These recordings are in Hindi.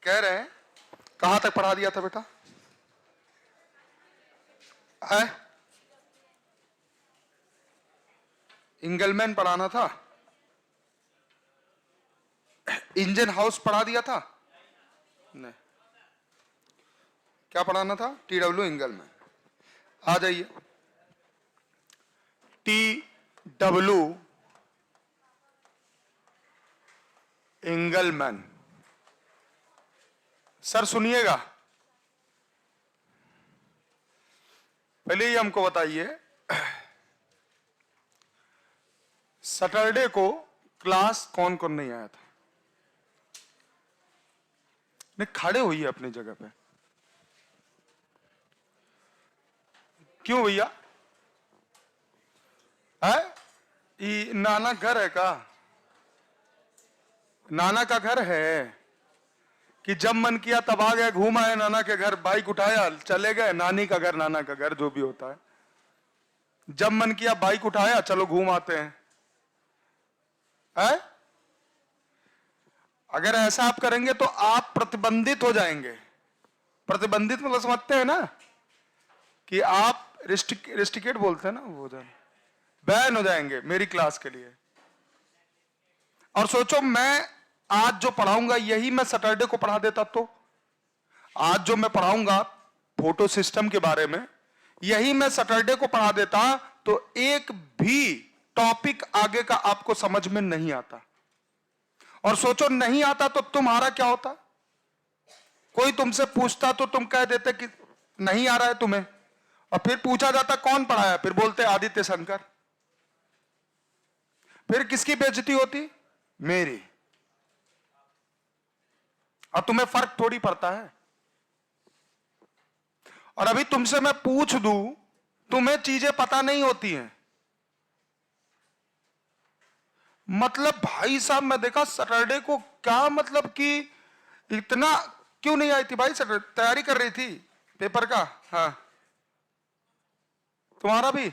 कह रहे हैं कहां तक पढ़ा दिया था बेटा? है इंगलमैन पढ़ाना था, इंजन हाउस पढ़ा दिया था? नहीं, क्या पढ़ाना था? TW इंगलमैन। आ जाइए, TW इंगलमैन। सर सुनिएगा, पहले ही हमको बताइए, सैटरडे को क्लास कौन कौन नहीं आया था? नहीं, खड़े होइए अपनी जगह पे। क्यों भैया? है ये नाना घर है का? नाना का घर है कि जब मन किया तब आ गए, घूम आए नाना के घर, बाइक उठाया चले गए। नानी का घर, नाना का घर, जो भी होता है, जब मन किया बाइक उठाया, चलो घूम आते हैं। है? अगर ऐसा आप करेंगे तो आप प्रतिबंधित हो जाएंगे। प्रतिबंधित मतलब समझते हैं ना, कि आप रिस्ट्रिकेट बोलते हैं ना, वो बैन हो जाएंगे मेरी क्लास के लिए। और सोचो, मैं आज जो पढ़ाऊंगा यही मैं सैटरडे को पढ़ा देता तो? आज जो मैं पढ़ाऊंगा फोटो सिस्टम के बारे में, यही मैं सैटरडे को पढ़ा देता तो एक भी टॉपिक आगे का आपको समझ में नहीं आता। और सोचो, नहीं आता तो तुम्हारा क्या होता? कोई तुमसे पूछता तो तुम कह देते कि नहीं आ रहा है तुम्हें, और फिर पूछा जाता कौन पढ़ाया, फिर बोलते आदित्य शंकर। फिर किसकी बेइज्जती होती? मेरी। और तुम्हें फर्क थोड़ी पड़ता है। और अभी तुमसे मैं पूछ दूं, तुम्हें चीजें पता नहीं होती हैं। मतलब भाई साहब, मैं देखा सैटरडे को, क्या मतलब कि इतना क्यों नहीं आई थी भाई? सैटरडे तैयारी कर रही थी पेपर का? हाँ, तुम्हारा भी?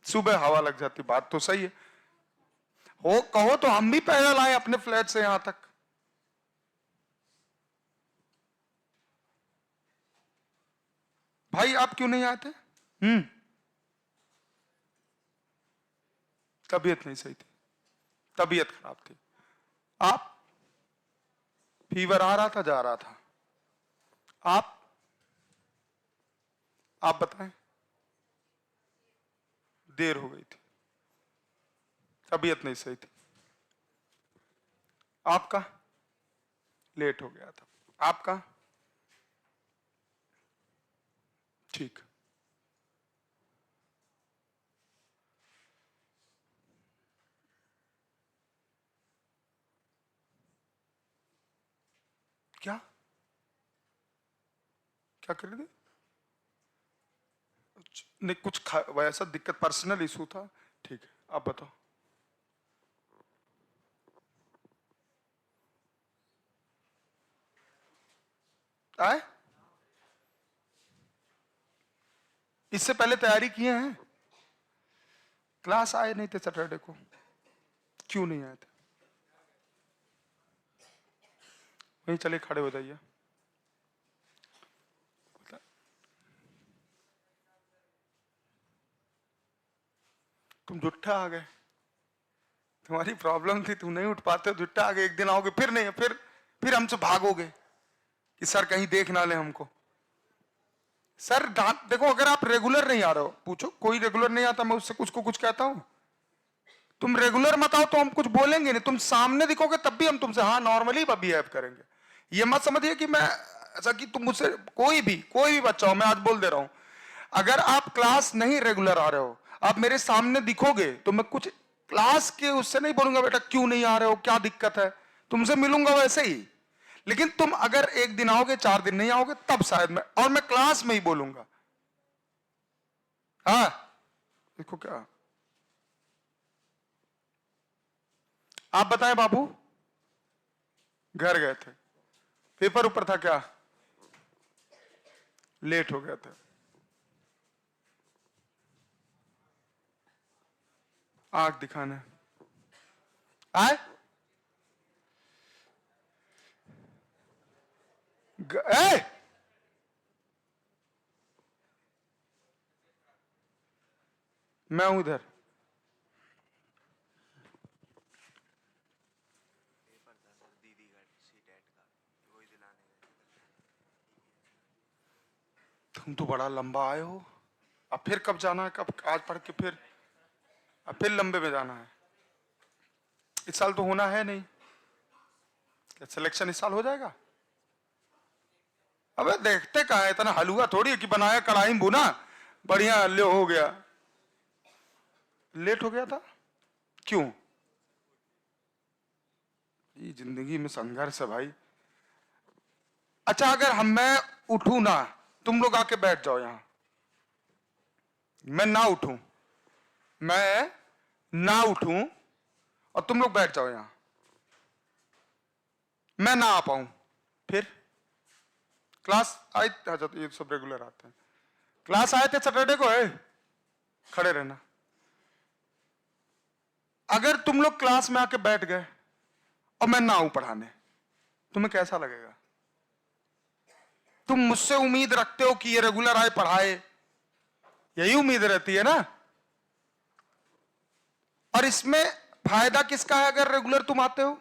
सुबह हवा लग जाती, बात तो सही है। हो कहो तो हम भी पैदल आए अपने फ्लैट से यहां तक। भाई आप क्यों नहीं आए थे? तबीयत नहीं सही थी, तबीयत खराब थी। आप? फीवर आ रहा था, जा रहा था। आप बताएं। देर हो गई थी, तबीयत नहीं सही थी। आपका? लेट हो गया था। आपका? ठीक। क्या क्या कर रहे थे? नहीं, कुछ वैसा दिक्कत, पर्सनल इशू था? ठीक है, आप बताओ। आए? इससे पहले तैयारी किए हैं? क्लास आए नहीं थे सैटरडे को? क्यों नहीं आए थे? वहीं चले, खड़े हो जाइए। तुम जुट्ठा आ गए, तुम्हारी प्रॉब्लम थी, तुम नहीं उठ पाते, जुट्टा आ गए। एक दिन आओगे फिर नहीं, फिर हमसे भागोगे कि सर कहीं देख ना ले हमको। सर डांट, देखो अगर आप रेगुलर नहीं आ रहे हो, पूछो कोई रेगुलर नहीं आता, मैं उससे कुछ को कुछ कहता हूं? तुम रेगुलर मत आओ तो हम कुछ बोलेंगे नहीं, तुम सामने दिखोगे तब भी हम तुमसे हाँ नॉर्मली बिहेव करेंगे। ये मत समझिए कि मैं ऐसा, कि तुम मुझसे, कोई भी बच्चा हो, मैं आज बोल दे रहा हूं, अगर आप क्लास नहीं रेगुलर आ रहे हो, आप मेरे सामने दिखोगे तो मैं कुछ क्लास के उससे नहीं बोलूंगा बेटा क्यों नहीं आ रहे हो, क्या दिक्कत है, तुमसे मिलूंगा वैसे ही। लेकिन तुम अगर एक दिन आओगे, 4 दिन नहीं आओगे, तब शायद मैं क्लास में ही बोलूंगा। हाँ, देखो क्या, आप बताएं बाबू। घर गए थे, पेपर ऊपर था क्या? लेट हो गया था। आंख दिखाने आए। ए! मैं हूं इधर। तुम तो बड़ा लंबा आए हो। अब फिर कब जाना है? कब आज पढ़ के फिर अब फिर लंबे में जाना है? इस साल तो होना है नहीं। क्या सिलेक्शन इस साल हो जाएगा? अबे देखते कहाँ है, इतना हलवा थोड़ी है कि बनाया कढ़ाई में भुना बढ़िया ले हो गया। लेट हो गया था क्यों? ये जिंदगी में संघर्ष है भाई। अच्छा अगर मैं उठूं ना, तुम लोग आके बैठ जाओ यहां, मैं ना उठूं, मैं ना उठूं और तुम लोग बैठ जाओ यहां, मैं ना आ पाऊं, फिर क्लास आए? अच्छा तो ये सब रेगुलर आते हैं। क्लास आए थे सैटरडे को है, खड़े रहना। अगर तुम लोग क्लास में आके बैठ गए और मैं ना आऊं पढ़ाने, तुम्हें कैसा लगेगा? तुम मुझसे उम्मीद रखते हो कि ये रेगुलर आए पढ़ाए, यही उम्मीद रहती है ना। और इसमें फायदा किसका है अगर रेगुलर तुम आते हो?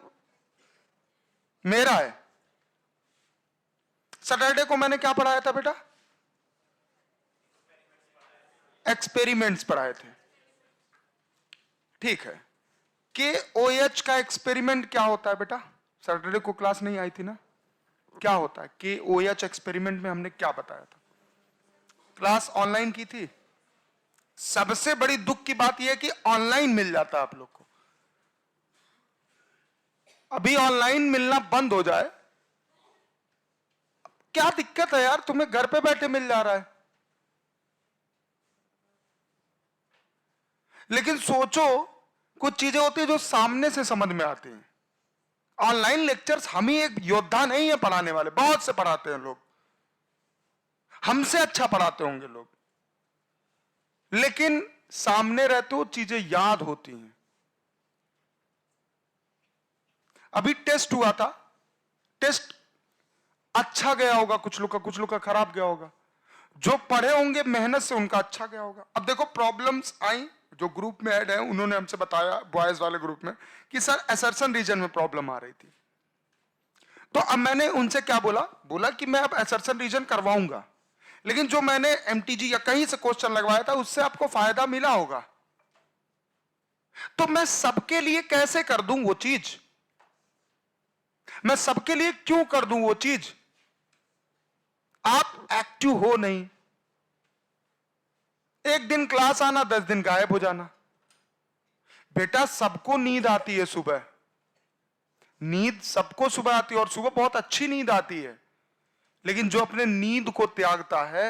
मेरा है। सैटरडे को मैंने क्या पढ़ाया था बेटा? एक्सपेरिमेंट्स पढ़ाए थे। ठीक है, के OH का एक्सपेरिमेंट क्या होता है बेटा? सैटरडे को क्लास नहीं आई थी ना। क्या होता है के OH एक्सपेरिमेंट में? हमने क्या बताया था? क्लास ऑनलाइन की थी। सबसे बड़ी दुख की बात यह है कि ऑनलाइन मिल जाता है आप लोग को। अभी ऑनलाइन मिलना बंद हो जाए, क्या दिक्कत है यार? तुम्हें घर पे बैठे मिल जा रहा है। लेकिन सोचो, कुछ चीजें होती है जो सामने से समझ में आती हैं। ऑनलाइन लेक्चर्स हम ही एक योद्धा नहीं है पढ़ाने वाले, बहुत से पढ़ाते हैं लोग, हमसे अच्छा पढ़ाते होंगे लोग, लेकिन सामने रहते हो चीजें याद होती हैं। अभी टेस्ट हुआ था, टेस्ट अच्छा गया होगा कुछ लोग का खराब गया होगा। जो पढ़े होंगे मेहनत से उनका अच्छा गया होगा। अब देखो प्रॉब्लम्स आई, जो ग्रुप में ऐड है उन्होंने हमसे बताया, बॉयज वाले ग्रुप में, कि सर असर्शन रीजन में प्रॉब्लम आ रही थी। तो अब मैंने उनसे क्या बोला कि मैं अब असर्शन रीजन करवाऊंगा, लेकिन जो मैंने MTG या कहीं से क्वेश्चन लगवाया था उससे आपको फायदा मिला होगा, तो मैं सबके लिए कैसे कर दूं वो चीज? मैं सबके लिए क्यों कर दूं वो चीज? आप एक्टिव हो नहीं। एक दिन क्लास आना, 10 दिन गायब हो जाना। बेटा सबको नींद आती है सुबह, नींद सबको सुबह आती है और सुबह बहुत अच्छी नींद आती है, लेकिन जो अपने नींद को त्यागता है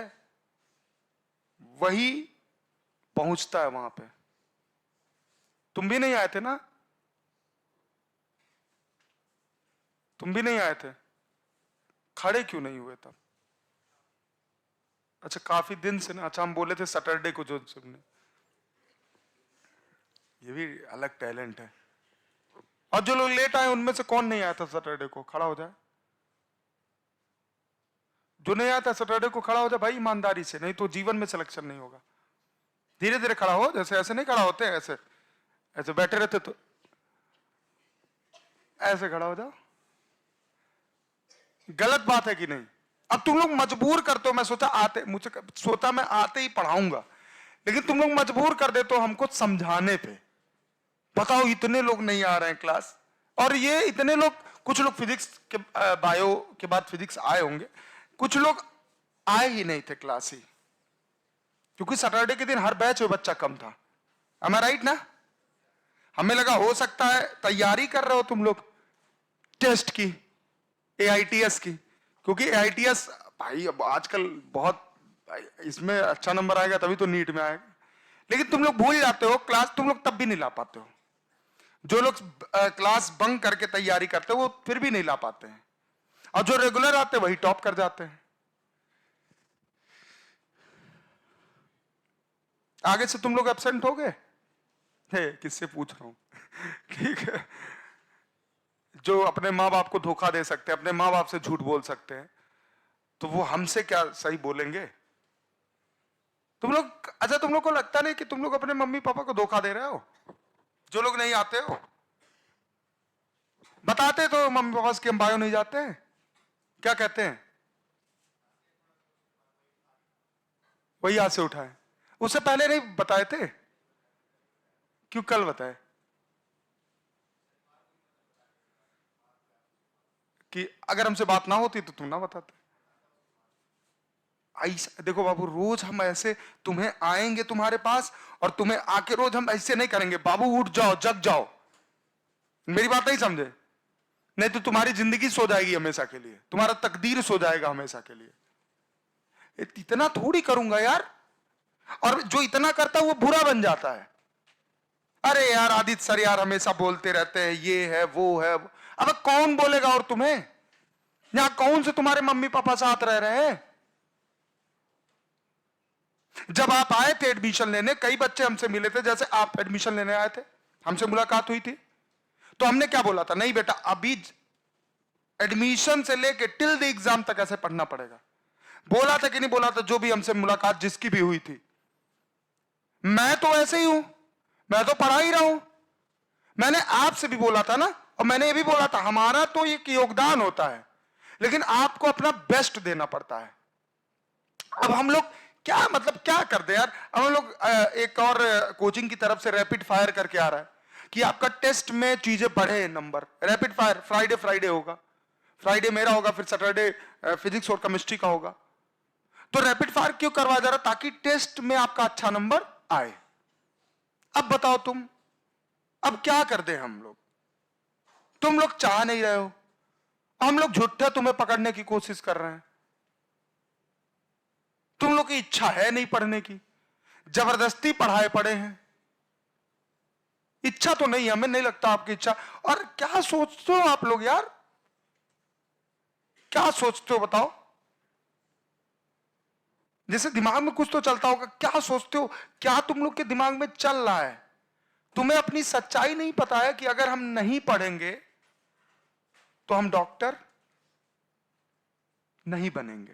वही पहुंचता है वहां पे। तुम भी नहीं आए थे ना? तुम भी नहीं आए थे, खड़े क्यों नहीं हुए तब? अच्छा काफी दिन से ना। अच्छा हम बोले थे सैटरडे को जो सुनने, ये भी अलग टैलेंट है। और जो लोग लेट आए उनमें से कौन नहीं आया था सैटरडे को? खड़ा हो जाए। जो नहीं आया था सैटरडे को खड़ा हो जाए भाई, ईमानदारी से, नहीं तो जीवन में सिलेक्शन नहीं होगा। धीरे धीरे खड़ा हो, जैसे ऐसे नहीं खड़ा होते, ऐसे ऐसे बैठे रहते तो ऐसे खड़ा हो जाओ। गलत बात है कि नहीं? अब तुम लोग मजबूर करते हो। मैं सोचा मैं आते ही पढ़ाऊंगा, लेकिन तुम लोग मजबूर कर देते हो हमको समझाने पे। बताओ इतने लोग नहीं आ रहे हैं क्लास, और ये इतने लोग, कुछ लोग फिजिक्स के बायो के बाद फिजिक्स आए होंगे, कुछ लोग आए ही नहीं थे क्लास ही, क्योंकि सैटरडे के दिन हर बैच में बच्चा कम था। am I राइट ना? हमें लगा हो सकता है तैयारी कर रहे हो तुम लोग टेस्ट की, AITS की, क्योंकि AITS भाई अब आजकल बहुत, इसमें अच्छा नंबर आएगा तभी तो नीट में आएगा। लेकिन तुम लोग भूल जाते हो क्लास, तुम लोग तब भी नहीं ला पाते हो। जो लोग क्लास बंक करके तैयारी करते हो वो फिर भी नहीं ला पाते हैं, और जो रेगुलर आते हैं वही टॉप कर जाते हैं। आगे से तुम लोग एब्सेंट हो गए, है, किससे पूछ रहा हूं? ठीक है, जो अपने माँ बाप को धोखा दे सकते हैं, अपने माँ बाप से झूठ बोल सकते हैं, तो वो हमसे क्या सही बोलेंगे? तुम लोग, अच्छा तुम लोग को लगता नहीं कि तुम लोग अपने मम्मी पापा को धोखा दे रहे हो? जो लोग नहीं आते हो, बताते तो मम्मी पापा से हम बायो नहीं जाते हैं, क्या कहते हैं? वही हाथ से उठाए, उससे पहले नहीं बताए थे? क्यों कल बताए? कि अगर हमसे बात ना होती तो तुम ना बताते। ऐसा देखो बाबू, रोज हम ऐसे तुम्हें आएंगे तुम्हारे पास, और तुम्हें आके रोज हम ऐसे नहीं करेंगे, बाबू उठ जाओ जग जाओ, मेरी बात नहीं समझे? नहीं तो तुम्हारी जिंदगी सो जाएगी हमेशा के लिए, तुम्हारा तकदीर सो जाएगा हमेशा के लिए। इतना थोड़ी करूंगा यार, और जो इतना करता है वो बुरा बन जाता है। अरे यार आदित्य सर यार हमेशा बोलते रहते हैं, ये है वो है। अब कौन बोलेगा? और तुम्हें यहां कौन से तुम्हारे मम्मी पापा साथ रह रहे हैं? जब आप आए थे एडमिशन लेने, कई बच्चे हमसे मिले थे, जैसे आप एडमिशन लेने आए थे, हमसे मुलाकात हुई थी, तो हमने क्या बोला था? नहीं बेटा, अभी एडमिशन से लेके टिल द एग्जाम तक ऐसे पढ़ना पड़ेगा। बोला था कि नहीं बोला था? जो भी हमसे मुलाकात जिसकी भी हुई थी, मैं तो ऐसे ही हूं, मैं तो पढ़ा ही रहा हूं। मैंने आपसे भी बोला था ना, और मैंने ये भी बोला था, हमारा तो एक योगदान होता है, लेकिन आपको अपना बेस्ट देना पड़ता है। अब हम लोग क्या मतलब क्या कर दे यार? हम लोग एक और कोचिंग की तरफ से रैपिड फायर करके आ रहा है कि आपका टेस्ट में चीजें बढ़े, number rapid fire. Friday Friday होगा, फ्राइडे मेरा होगा, फिर सैटरडे फिजिक्स और केमिस्ट्री का होगा। तो रैपिड फायर क्यों करवाया जा रहा? ताकि टेस्ट में आपका अच्छा नंबर आए। अब बताओ तुम, अब क्या कर दे हम लोग? तुम लोग चाह नहीं रहे हो, हम लोग झूठा तुम्हें पकड़ने की कोशिश कर रहे हैं। तुम लोग की इच्छा है नहीं पढ़ने की, जबरदस्ती पढ़ाए पड़े हैं। इच्छा तो नहीं, हमें नहीं लगता आपकी इच्छा। और क्या सोचते हो आप लोग यार, क्या सोचते हो बताओ? जैसे दिमाग में कुछ तो चलता होगा, क्या सोचते हो? क्या तुम लोग के दिमाग में चल रहा है? तुम्हें अपनी सच्चाई नहीं पता है कि अगर हम नहीं पढ़ेंगे तो हम डॉक्टर नहीं बनेंगे,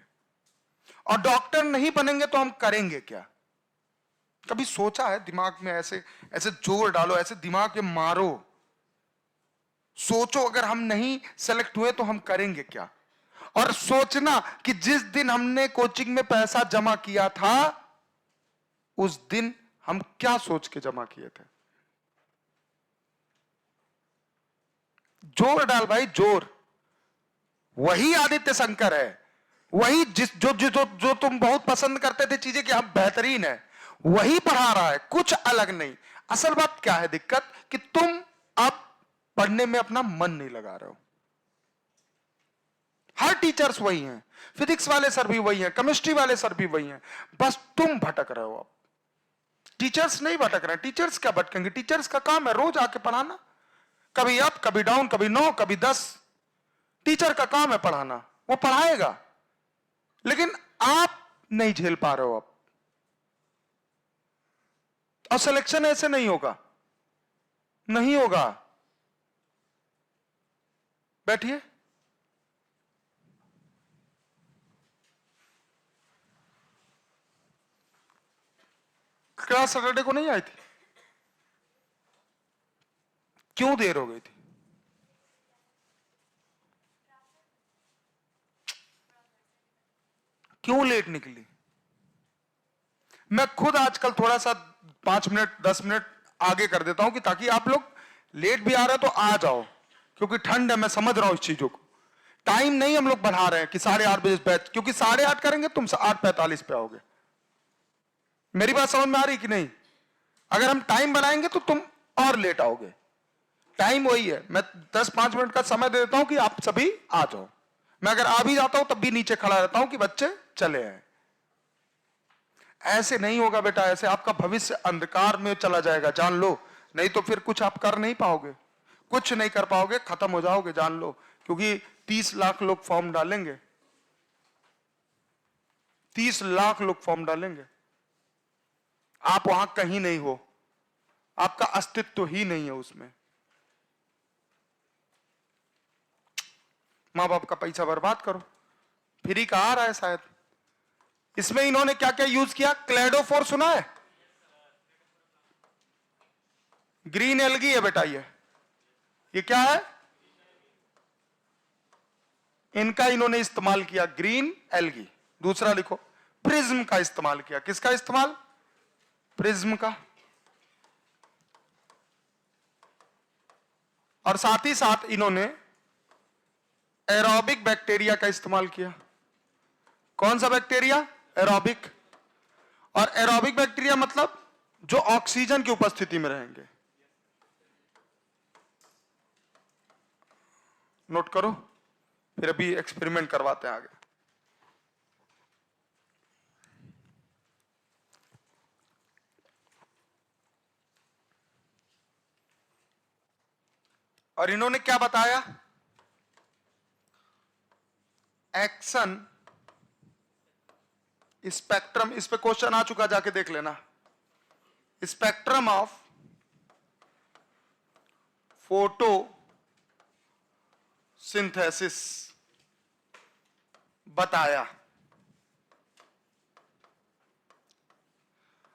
और डॉक्टर नहीं बनेंगे तो हम करेंगे क्या? कभी सोचा है? दिमाग में ऐसे ऐसे जोर डालो, ऐसे दिमाग में मारो, सोचो अगर हम नहीं सेलेक्ट हुए तो हम करेंगे क्या? और सोचना कि जिस दिन हमने कोचिंग में पैसा जमा किया था, उस दिन हम क्या सोच के जमा किए थे। जोर डाल भाई, जोर। वही आदित्य शंकर है, वही जिस जो जो जो, जो तुम बहुत पसंद करते थे चीजें कि हम बेहतरीन है, वही पढ़ा रहा है, कुछ अलग नहीं। असल बात क्या है दिक्कत? कि तुम अब पढ़ने में अपना मन नहीं लगा रहे हो। हर टीचर्स वही हैं, फिजिक्स वाले सर भी वही हैं, केमिस्ट्री वाले सर भी वही हैं, बस तुम भटक रहे हो। अब टीचर्स नहीं भटक रहे। टीचर्स क्या भटकेंगे? टीचर्स का काम है रोज आके पढ़ाना, कभी अप कभी डाउन, कभी 9 कभी 10। टीचर का काम है पढ़ाना, वो पढ़ाएगा, लेकिन आप नहीं झेल पा रहे हो अब। और सिलेक्शन ऐसे नहीं होगा, नहीं होगा। बैठिए। क्लास सैटरडे को नहीं आई थी? क्यों देर हो गई थी? क्यों लेट निकली? मैं खुद आजकल थोड़ा सा 5 मिनट 10 मिनट आगे कर देता हूं कि ताकि आप लोग लेट भी आ रहे हो तो आ जाओ, क्योंकि ठंड है, मैं समझ रहा हूं इस चीजों को। टाइम नहीं हम लोग बढ़ा रहे हैं कि 8:30 बजे बैच, क्योंकि 8:30 करेंगे तुम 8:45 पे आओगे। मेरी बात समझ में आ रही कि नहीं? अगर हम टाइम बनाएंगे तो तुम और लेट आओगे। टाइम वही है, मैं 10-5 मिनट का समय दे देता हूं कि आप सभी आ जाओ। मैं अगर आ भी जाता हूं तब भी नीचे खड़ा रहता हूं कि बच्चे चले आए। ऐसे नहीं होगा बेटा, ऐसे आपका भविष्य अंधकार में चला जाएगा, जान लो। नहीं तो फिर कुछ आप कर नहीं पाओगे, कुछ नहीं कर पाओगे, खत्म हो जाओगे, जान लो। क्योंकि 30 लाख लोग फॉर्म डालेंगे, 30 लाख लोग फॉर्म डालेंगे। आप वहां कहीं नहीं हो, आपका अस्तित्व ही नहीं है उसमें। मां बाप का पैसा बर्बाद करो, फ्री का आ रहा है शायद। इसमें इन्होंने क्या क्या यूज किया? क्लेडोफोर सुना है? ग्रीन एल्गी है बेटा, ये क्या है? इनका इन्होंने इस्तेमाल किया, ग्रीन एल्गी। दूसरा लिखो, प्रिज्म का इस्तेमाल किया। किसका इस्तेमाल? प्रिज्म का। और साथ ही साथ इन्होंने एरोबिक बैक्टीरिया का इस्तेमाल किया। कौन सा बैक्टीरिया? एरोबिक। और एरोबिक बैक्टीरिया मतलब जो ऑक्सीजन की उपस्थिति में रहेंगे। नोट करो, फिर अभी एक्सपेरिमेंट करवाते हैं आगे। और इन्होंने क्या बताया? एक्शन स्पेक्ट्रम, इस पे क्वेश्चन आ चुका, जाके देख लेना। स्पेक्ट्रम ऑफ फोटो सिंथेसिस बताया।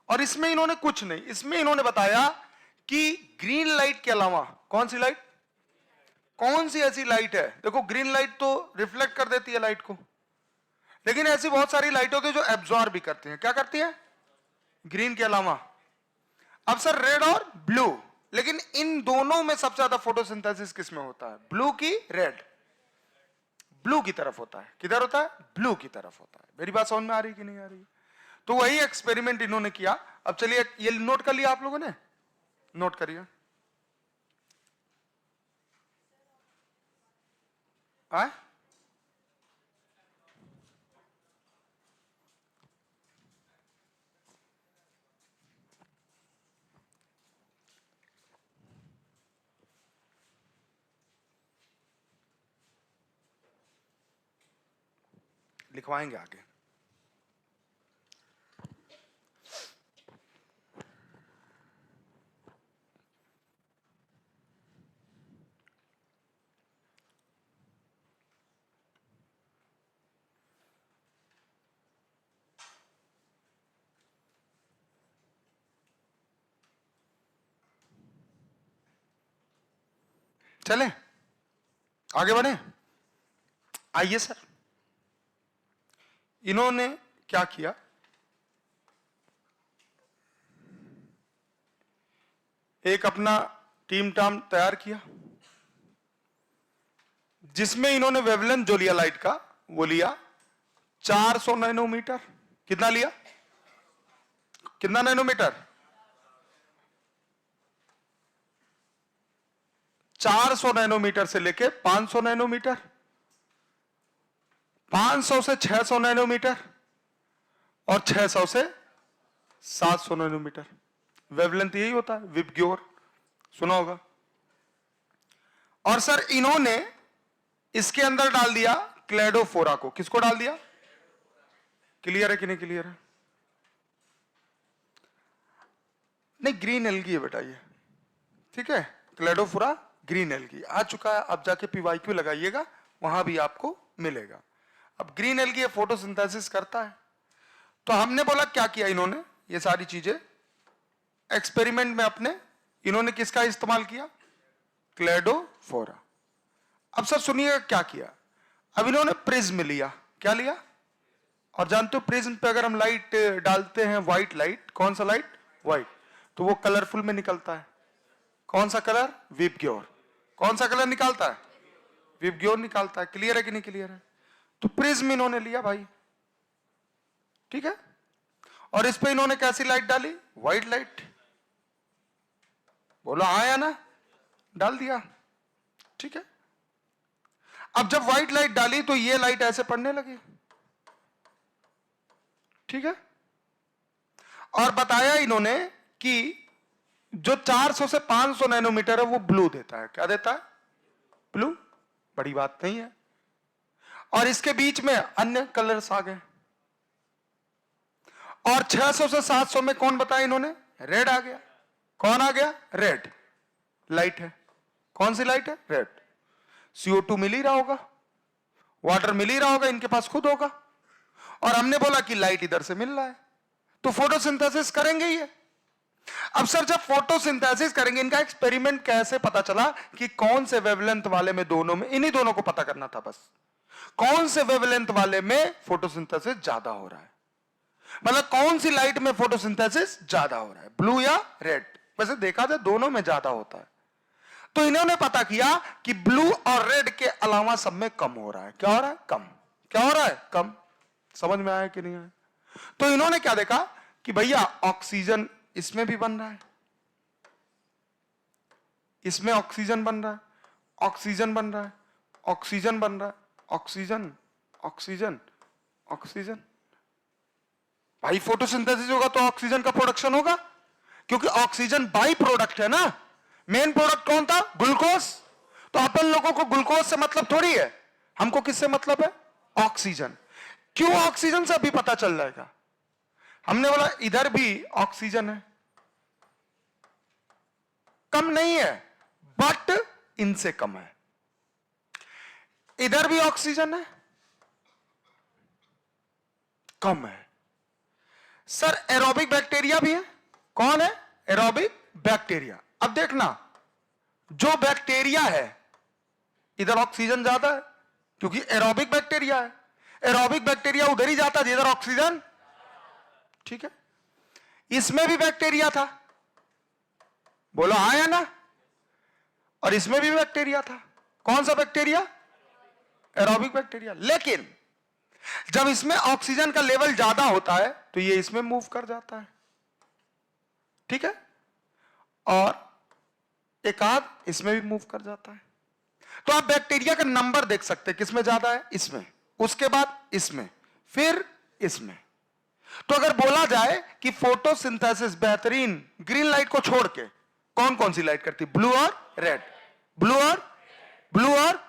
और इसमें इन्होंने कुछ नहीं, इसमें इन्होंने बताया कि ग्रीन लाइट के अलावा कौन सी लाइट, कौन सी ऐसी लाइट है, देखो ग्रीन लाइट तो रिफ्लेक्ट कर देती है लाइट को, लेकिन ऐसी बहुत सारी लाइट होती है जो एब्जॉर्ब भी करती हैं। क्या करती है? ग्रीन के अलावा। अब सर रेड और ब्लू, लेकिन इन दोनों में सबसे ज्यादा फोटोसिंथेसिस किस में होता है? ब्लू की रेड? ब्लू की तरफ होता है। किधर होता है? ब्लू की तरफ होता है। मेरी बात समझ में आ रही कि नहीं आ रही? तो वही एक्सपेरिमेंट इन्होंने किया। अब चलिए, ये नोट कर लिया आप लोगों ने? नोट करिए। लिखवाएंगे आगे। चले आगे बढ़े। आइए सर, इन्होंने क्या किया? एक अपना टीम टाम तैयार किया, जिसमें इन्होंने वेवलेंथ जो लिया लाइट का, वो लिया 400 नैनोमीटर। कितना लिया? कितना नैनोमीटर? 400 नैनोमीटर से लेके 500 नैनोमीटर, 500 से 600 नैनोमीटर, और 600 से 700 नैनोमीटर। वेवलेंथ यही होता है, विबग्योर सुना होगा। और सर इन्होंने इसके अंदर डाल दिया क्लेडोफोरा को। किसको डाल दिया? क्लियर है कि नहीं क्लियर है? नहीं, ग्रीन एल्गी है बेटा ये, ठीक है। क्लेडोफोरा ग्रीन एल्गी आ चुका है। अब जाके पीवाईक्यू लगाइएगा, वहां भी आपको मिलेगा। अब ग्रीन एल्गी फोटोसिंथेसिस करता है। तो हमने बोला क्या किया इन्होंने, ये सारी चीजें एक्सपेरिमेंट में अपने इन्होंने किसका इस्तेमाल किया? क्लेडोफोरा। अब सर सुनिएगा क्या किया। अब इन्होंने प्रिज्म लिया। क्या लिया? और जानते हो प्रिज्म पे अगर हम लाइट डालते हैं, व्हाइट लाइट, कौन सा लाइट? व्हाइट, तो वो कलरफुल में निकलता है। कौन सा कलर? विबग्योर। कौन सा कलर निकालता है? विबग्योर निकालता है। क्लियर है कि नहीं क्लियर है? तो प्रिज्म इन्होंने लिया भाई, ठीक है। और इस पे इन्होंने कैसी लाइट डाली? White light. बोलो हाँ या ना? डाल दिया, ठीक है। अब जब व्हाइट लाइट डाली तो ये लाइट ऐसे पड़ने लगी, ठीक है। और बताया इन्होंने कि जो 400 से 500 नैनोमीटर है वो ब्लू देता है। क्या देता है? ब्लू। बड़ी बात नहीं है। और इसके बीच में अन्य कलर्स आ गए। और 600 से 700 में कौन बताया इन्होंने? रेड आ गया। कौन आ गया? रेड लाइट है। कौन सी लाइट है? रेड। CO2 मिल ही रहा होगा, वाटर मिल ही रहा होगा, इनके पास खुद होगा, और हमने बोला कि लाइट इधर से मिल रहा है, तो फोटोसिंथेसिस करेंगे ही है। अब सर जब फोटोसिंथेसिस करेंगे, इनका एक्सपेरिमेंट कैसे पता चला कि कौन से वेवलेंथ वाले में, दोनों में, इन्हीं दोनों को पता करना था बस, कौन से वेवलेंथ वाले में फोटोसिंथेसिस ज्यादा हो रहा है, मतलब कौन सी लाइट में फोटोसिंथेसिस ज्यादा हो रहा है, ब्लू या रेड। वैसे देखा जाए दोनों में ज्यादा होता है, तो इन्होंने पता किया कि ब्लू और रेड के अलावा सब में कम हो रहा है। क्या हो रहा है? कम। क्या हो रहा है? कम। समझ में आया कि नहीं आया? तो इन्होंने क्या देखा कि भैया ऑक्सीजन इसमें भी बन रहा है, इसमें ऑक्सीजन बन रहा है, ऑक्सीजन बन रहा है, ऑक्सीजन बन रहा है, ऑक्सीजन, ऑक्सीजन, ऑक्सीजन। भाई फोटोसिंथेसिस होगा तो ऑक्सीजन का प्रोडक्शन होगा, क्योंकि ऑक्सीजन बाई प्रोडक्ट है ना। मेन प्रोडक्ट कौन था? ग्लूकोज। तो अपन लोगों को ग्लूकोज से मतलब थोड़ी है, हमको किससे मतलब है? ऑक्सीजन। क्यों ऑक्सीजन से अभी पता चल जाएगा। हमने बोला इधर भी ऑक्सीजन है, कम नहीं है बट इनसे कम है, इधर भी ऑक्सीजन है, कम है। सर एरोबिक बैक्टीरिया भी है। कौन है? Aerobic bacteria. अब देखना, जो बैक्टीरिया है इधर ऑक्सीजन ज्यादा है, क्योंकि एरोबिक बैक्टीरिया है। एरोबिक बैक्टीरिया उधर ही जाता है जिधर ऑक्सीजन। ठीक है, इसमें भी बैक्टीरिया था, बोलो हाँ या ना, और इसमें भी बैक्टीरिया था। कौन सा बैक्टीरिया? Aerobic bacteria. लेकिन जब इसमें ऑक्सीजन का लेवल ज्यादा होता है तो ये इसमें मूव कर जाता है, ठीक है, और एक आध इसमें भी मूव कर जाता है। तो आप बैक्टीरिया का नंबर देख सकते हैं, किसमें ज्यादा है? इसमें, उसके बाद इसमें, फिर इसमें। तो अगर बोला जाए कि फोटोसिंथेसिस बेहतरीन ग्रीन लाइट को छोड़ के कौन कौन सी लाइट करती? ब्लू और रेड। ब्लू और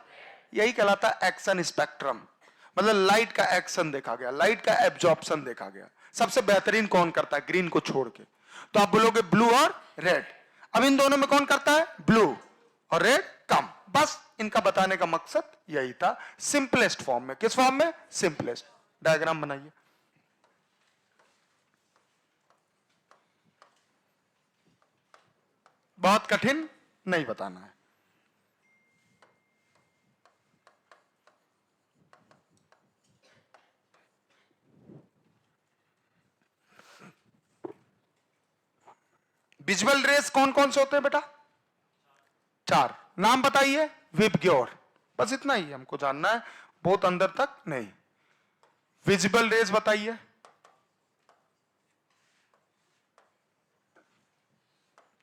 यही कहलाता है एक्शन स्पेक्ट्रम, मतलब लाइट का एक्शन देखा गया, लाइट का एब्जॉर्प्शन देखा गया। सबसे बेहतरीन कौन करता है ग्रीन को छोड़ के? तो आप बोलोगे ब्लू और रेड। अब इन दोनों में कौन करता है? ब्लू और रेड कम। बस इनका बताने का मकसद यही था, सिंपलेस्ट फॉर्म में। किस फॉर्म में? सिंपलेस्ट। डायग्राम बनाइए। बहुत कठिन नहीं बताना है। विजुअल रेस कौन कौन से होते हैं बेटा? 4 नाम बताइए। विबग्योर, बस इतना ही हमको जानना है, बहुत अंदर तक नहीं। विजिबल रेस बताइए।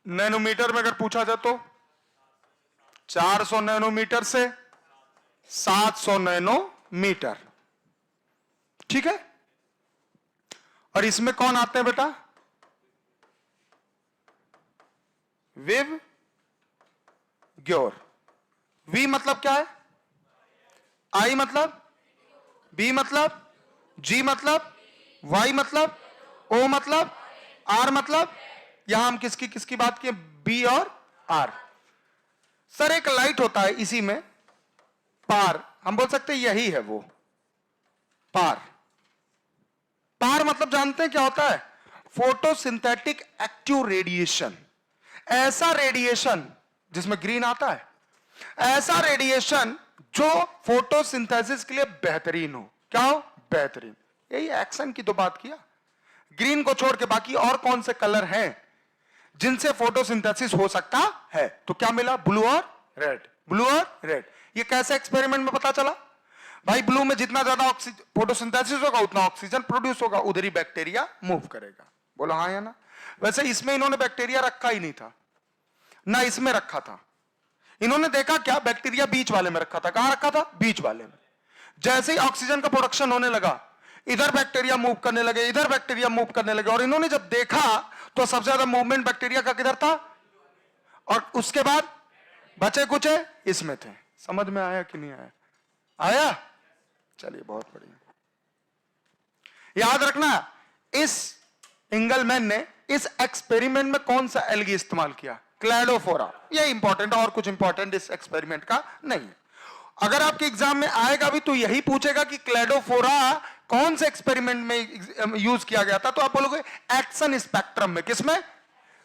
नैनोमीटर में अगर पूछा जाए तो 400 नैनोमीटर से 700 नैनोमीटर, ठीक है। और इसमें कौन आते हैं बेटा? विव ग्योर। वी मतलब क्या है? आई मतलब, बी मतलब, जी मतलब, वाई मतलब, ओ मतलब, आर मतलब। यहां हम किसकी किसकी बात किए? बी और आर। सर एक लाइट होता है इसी में, पार, हम बोल सकते हैं यही है वो पार। पार मतलब जानते हैं क्या होता है? Photosynthetic active radiation. ऐसा रेडिएशन जिसमें ग्रीन आता है, ऐसा रेडिएशन जो फोटोसिंथेसिस के लिए बेहतरीन हो। क्या हो? बेहतरीन। यही एक्शन की तो बात किया। ग्रीन को छोड़ के बाकी और कौन से कलर हैं जिनसे फोटोसिंथेसिस हो सकता है? तो क्या मिला? ब्लू और रेड। ब्लू और रेड। ये कैसे एक्सपेरिमेंट में पता चला? भाई ब्लू में जितना ज्यादा फोटोसिंथेसिस होगा उतना ऑक्सीजन प्रोड्यूस होगा, उधर ही बैक्टीरिया मूव करेगा। बोलो हाँ या ना। वैसे इसमें इन्होंने बैक्टीरिया रखा ही नहीं था ना, इसमें रखा था। इन्होंने देखा क्या? बैक्टीरिया बीच वाले में रखा था। कहां रखा था? बीच वाले में। जैसे ही ऑक्सीजन का प्रोडक्शन होने लगा, इधर बैक्टीरिया मूव करने लगे, इधर बैक्टीरिया मूव करने लगे, और इन्होंने जब देखा तो सबसे ज्यादा मूवमेंट बैक्टीरिया का किधर था, और उसके बाद बचे कुचे इसमें थे। समझ में आया कि नहीं आया? आया? चलिए बहुत बढ़िया। याद रखना, इस इंगलमैन ने इस एक्सपेरिमेंट में कौन सा एल्गी इस्तेमाल किया? क्लैडोफोरा। ये इंपॉर्टेंट, और कुछ इंपॉर्टेंट इस एक्सपेरिमेंट का नहीं है। अगर आपके एग्जाम में आएगा भी तो यही पूछेगा कि क्लैडोफोरा कौन से एक्सपेरिमेंट में यूज किया गया था, तो आप बोलोगे एक्सन स्पेक्ट्रम में। किसमें?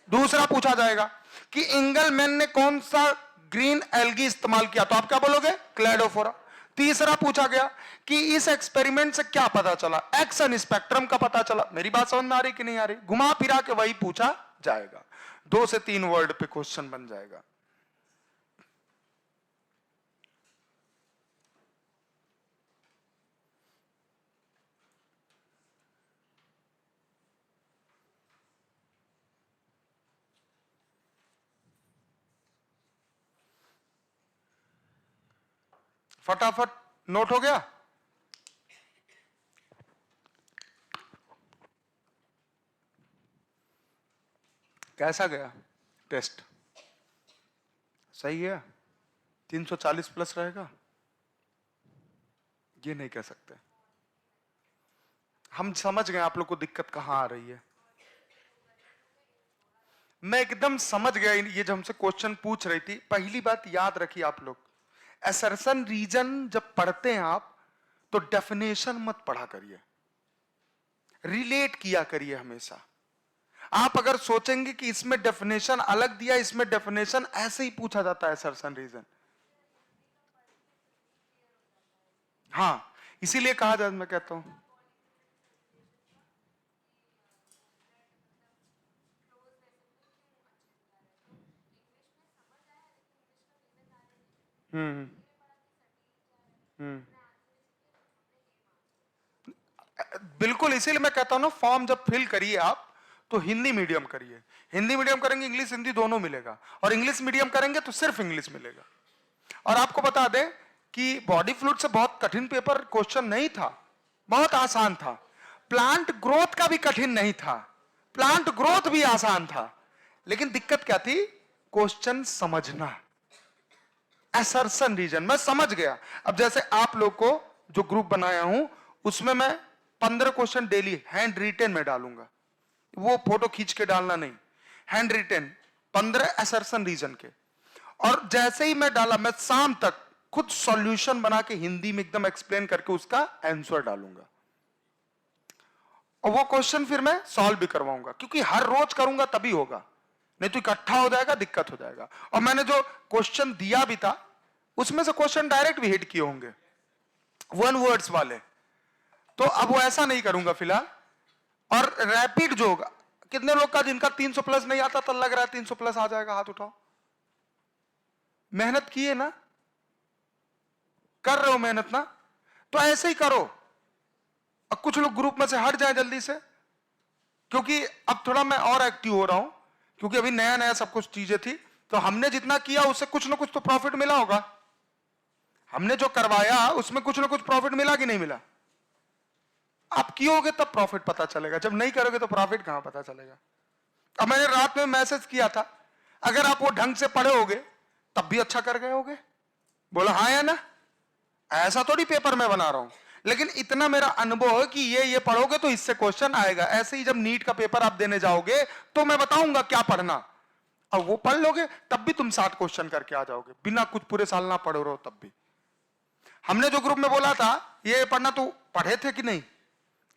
दूसरा पूछा जाएगा कि इंगलमैन ने कौन सा ग्रीन एल्गी इस्तेमाल किया, तो आप क्या बोलोगे? क्लैडोफोरा। तीसरा पूछा गया कि इस एक्सपेरिमेंट से क्या पता चला? एक्सन स्पेक्ट्रम का पता चला। मेरी बात समझ में आ रही कि नहीं आ रही? घुमा फिरा के वही पूछा जाएगा। 2 से 3 वर्ड पे क्वेश्चन बन जाएगा। फटाफट नोट हो गया? कैसा गया टेस्ट? सही गया? 340 प्लस रहेगा? ये नहीं कह सकते। हम समझ गए आप लोग को दिक्कत कहां आ रही है। मैं एकदम समझ गया। ये जो हमसे क्वेश्चन पूछ रही थी, पहली बात याद रखिए आप लोग, असर्शन रीजन जब पढ़ते हैं आप तो डेफिनेशन मत पढ़ा करिए, रिलेट किया करिए हमेशा। आप अगर सोचेंगे कि इसमें डेफिनेशन अलग दिया, इसमें डेफिनेशन ऐसे ही पूछा जाता है असर्शन रीजन, हाँ, इसीलिए कहा जाता, मैं कहता हूं हम्म हम्म बिल्कुल, इसीलिए मैं कहता हूं ना, फॉर्म जब फिल करिए आप तो हिंदी मीडियम करिए। हिंदी मीडियम करेंगे इंग्लिश हिंदी दोनों मिलेगा, और इंग्लिश मीडियम करेंगे तो सिर्फ इंग्लिश मिलेगा। और आपको बता दें कि बॉडी फ्लूइड से बहुत कठिन पेपर क्वेश्चन नहीं था, बहुत आसान था। प्लांट ग्रोथ का भी कठिन नहीं था, प्लांट ग्रोथ भी आसान था। लेकिन दिक्कत क्या थी? क्वेश्चन समझना, असर्शन रीजन। मैं समझ गया। अब जैसे आप लोग को जो ग्रुप बनाया हूं उसमें मैं 15 क्वेश्चन डेली हैंड रिटेन में डालूंगा, वो फोटो खींच के डालना नहीं, हैंड रिटेन 15 असर्शन रीजन के। और जैसे ही मैं डाला, मैं शाम तक खुद सॉल्यूशन बना के हिंदी में एकदम एक्सप्लेन करके उसका आंसर डालूंगा, और वो क्वेश्चन फिर मैं सॉल्व भी करवाऊंगा, क्योंकि हर रोज करूंगा तभी होगा, नहीं तो इकट्ठा हो जाएगा, दिक्कत हो जाएगा। और मैंने जो क्वेश्चन दिया भी था उसमें से क्वेश्चन डायरेक्ट भी हिट किए होंगे, 1 वर्ड्स वाले, तो अब वो ऐसा नहीं करूंगा फिलहाल। और रैपिड जो होगा, कितने लोग का जिनका 300 प्लस नहीं आता तो लग रहा है 300 प्लस आ जाएगा? हाथ उठाओ। मेहनत किए ना, कर रहे हो मेहनत ना, तो ऐसे ही करो। अब कुछ लोग ग्रुप में से हट जाए जल्दी से, क्योंकि अब थोड़ा मैं और एक्टिव हो रहा हूं, क्योंकि अभी नया नया सब कुछ चीजें थी, तो हमने जितना किया उससे कुछ ना कुछ तो प्रॉफिट मिला होगा। हमने जो करवाया उसमें कुछ ना कुछ प्रॉफिट मिला कि नहीं मिला? आप कियोगे तब प्रॉफिट पता चलेगा, जब नहीं करोगे तो प्रॉफिट कहां पता चलेगा? अब मैंने रात में मैसेज किया था, अगर आप वो ढंग से पढ़े होगे तब भी अच्छा कर गए होगे। बोला हाँ या ना? ऐसा थोड़ी पेपर में बना रहा हूं, लेकिन इतना मेरा अनुभव है कि ये पढ़ोगे तो इससे क्वेश्चन आएगा। ऐसे ही जब नीट का पेपर आप देने जाओगे तो मैं बताऊंगा क्या पढ़ना, अब वो पढ़ लोगे तब भी तुम 7 क्वेश्चन करके आ जाओगे, बिना कुछ पूरे साल ना पढ़ो रहो तब भी। हमने जो ग्रुप में बोला था ये पढ़ना, तो पढ़े थे कि नहीं?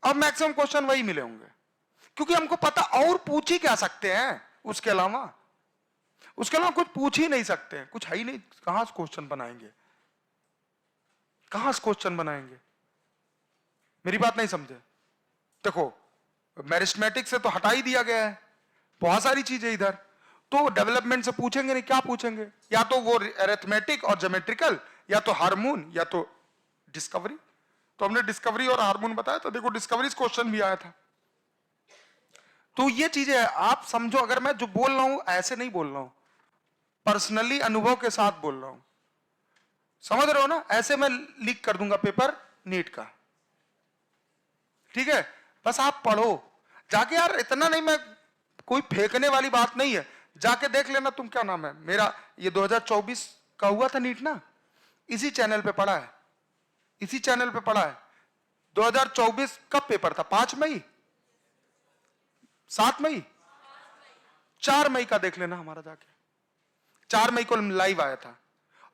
अब मैक्सिमम क्वेश्चन वही मिले होंगे, क्योंकि हमको पता, और पूछ ही क्या सकते हैं उसके अलावा? उसके अलावा कुछ पूछ ही नहीं सकते, कुछ है ही नहीं, कहां से क्वेश्चन बनाएंगे, कहां से क्वेश्चन बनाएंगे? मेरी बात नहीं समझे? देखो, मैरिस्मेटिक से तो हटा ही दिया गया है, बहुत सारी चीजें इधर, तो डेवलपमेंट से पूछेंगे नहीं, क्या पूछेंगे? या तो वो अरिथमेटिक और ज्योमेट्रिकल, या तो हार्मोन, या तो डिस्कवरी। तो हमने डिस्कवरी और हार्मोन बताया, तो देखो डिस्कवरी क्वेश्चन भी आया था। तो ये चीजें आप समझो, अगर मैं जो बोल रहा हूं ऐसे नहीं बोल रहा हूं, पर्सनली अनुभव के साथ बोल रहा हूं, समझ रहे हो ना? ऐसे मैं लीक कर दूंगा पेपर नीट का, ठीक है? बस आप पढ़ो जाके यार, इतना नहीं, मैं कोई फेंकने वाली बात नहीं है, जाके देख लेना। तुम क्या नाम है मेरा, ये 2024 का हुआ था नीट ना, इसी चैनल पे पढ़ा है, इसी चैनल पे पढ़ा है। 2024 कब पेपर था? 5 मई, 7 मई, 4 मई का देख लेना हमारा जाके, 4 मई को लाइव आया था।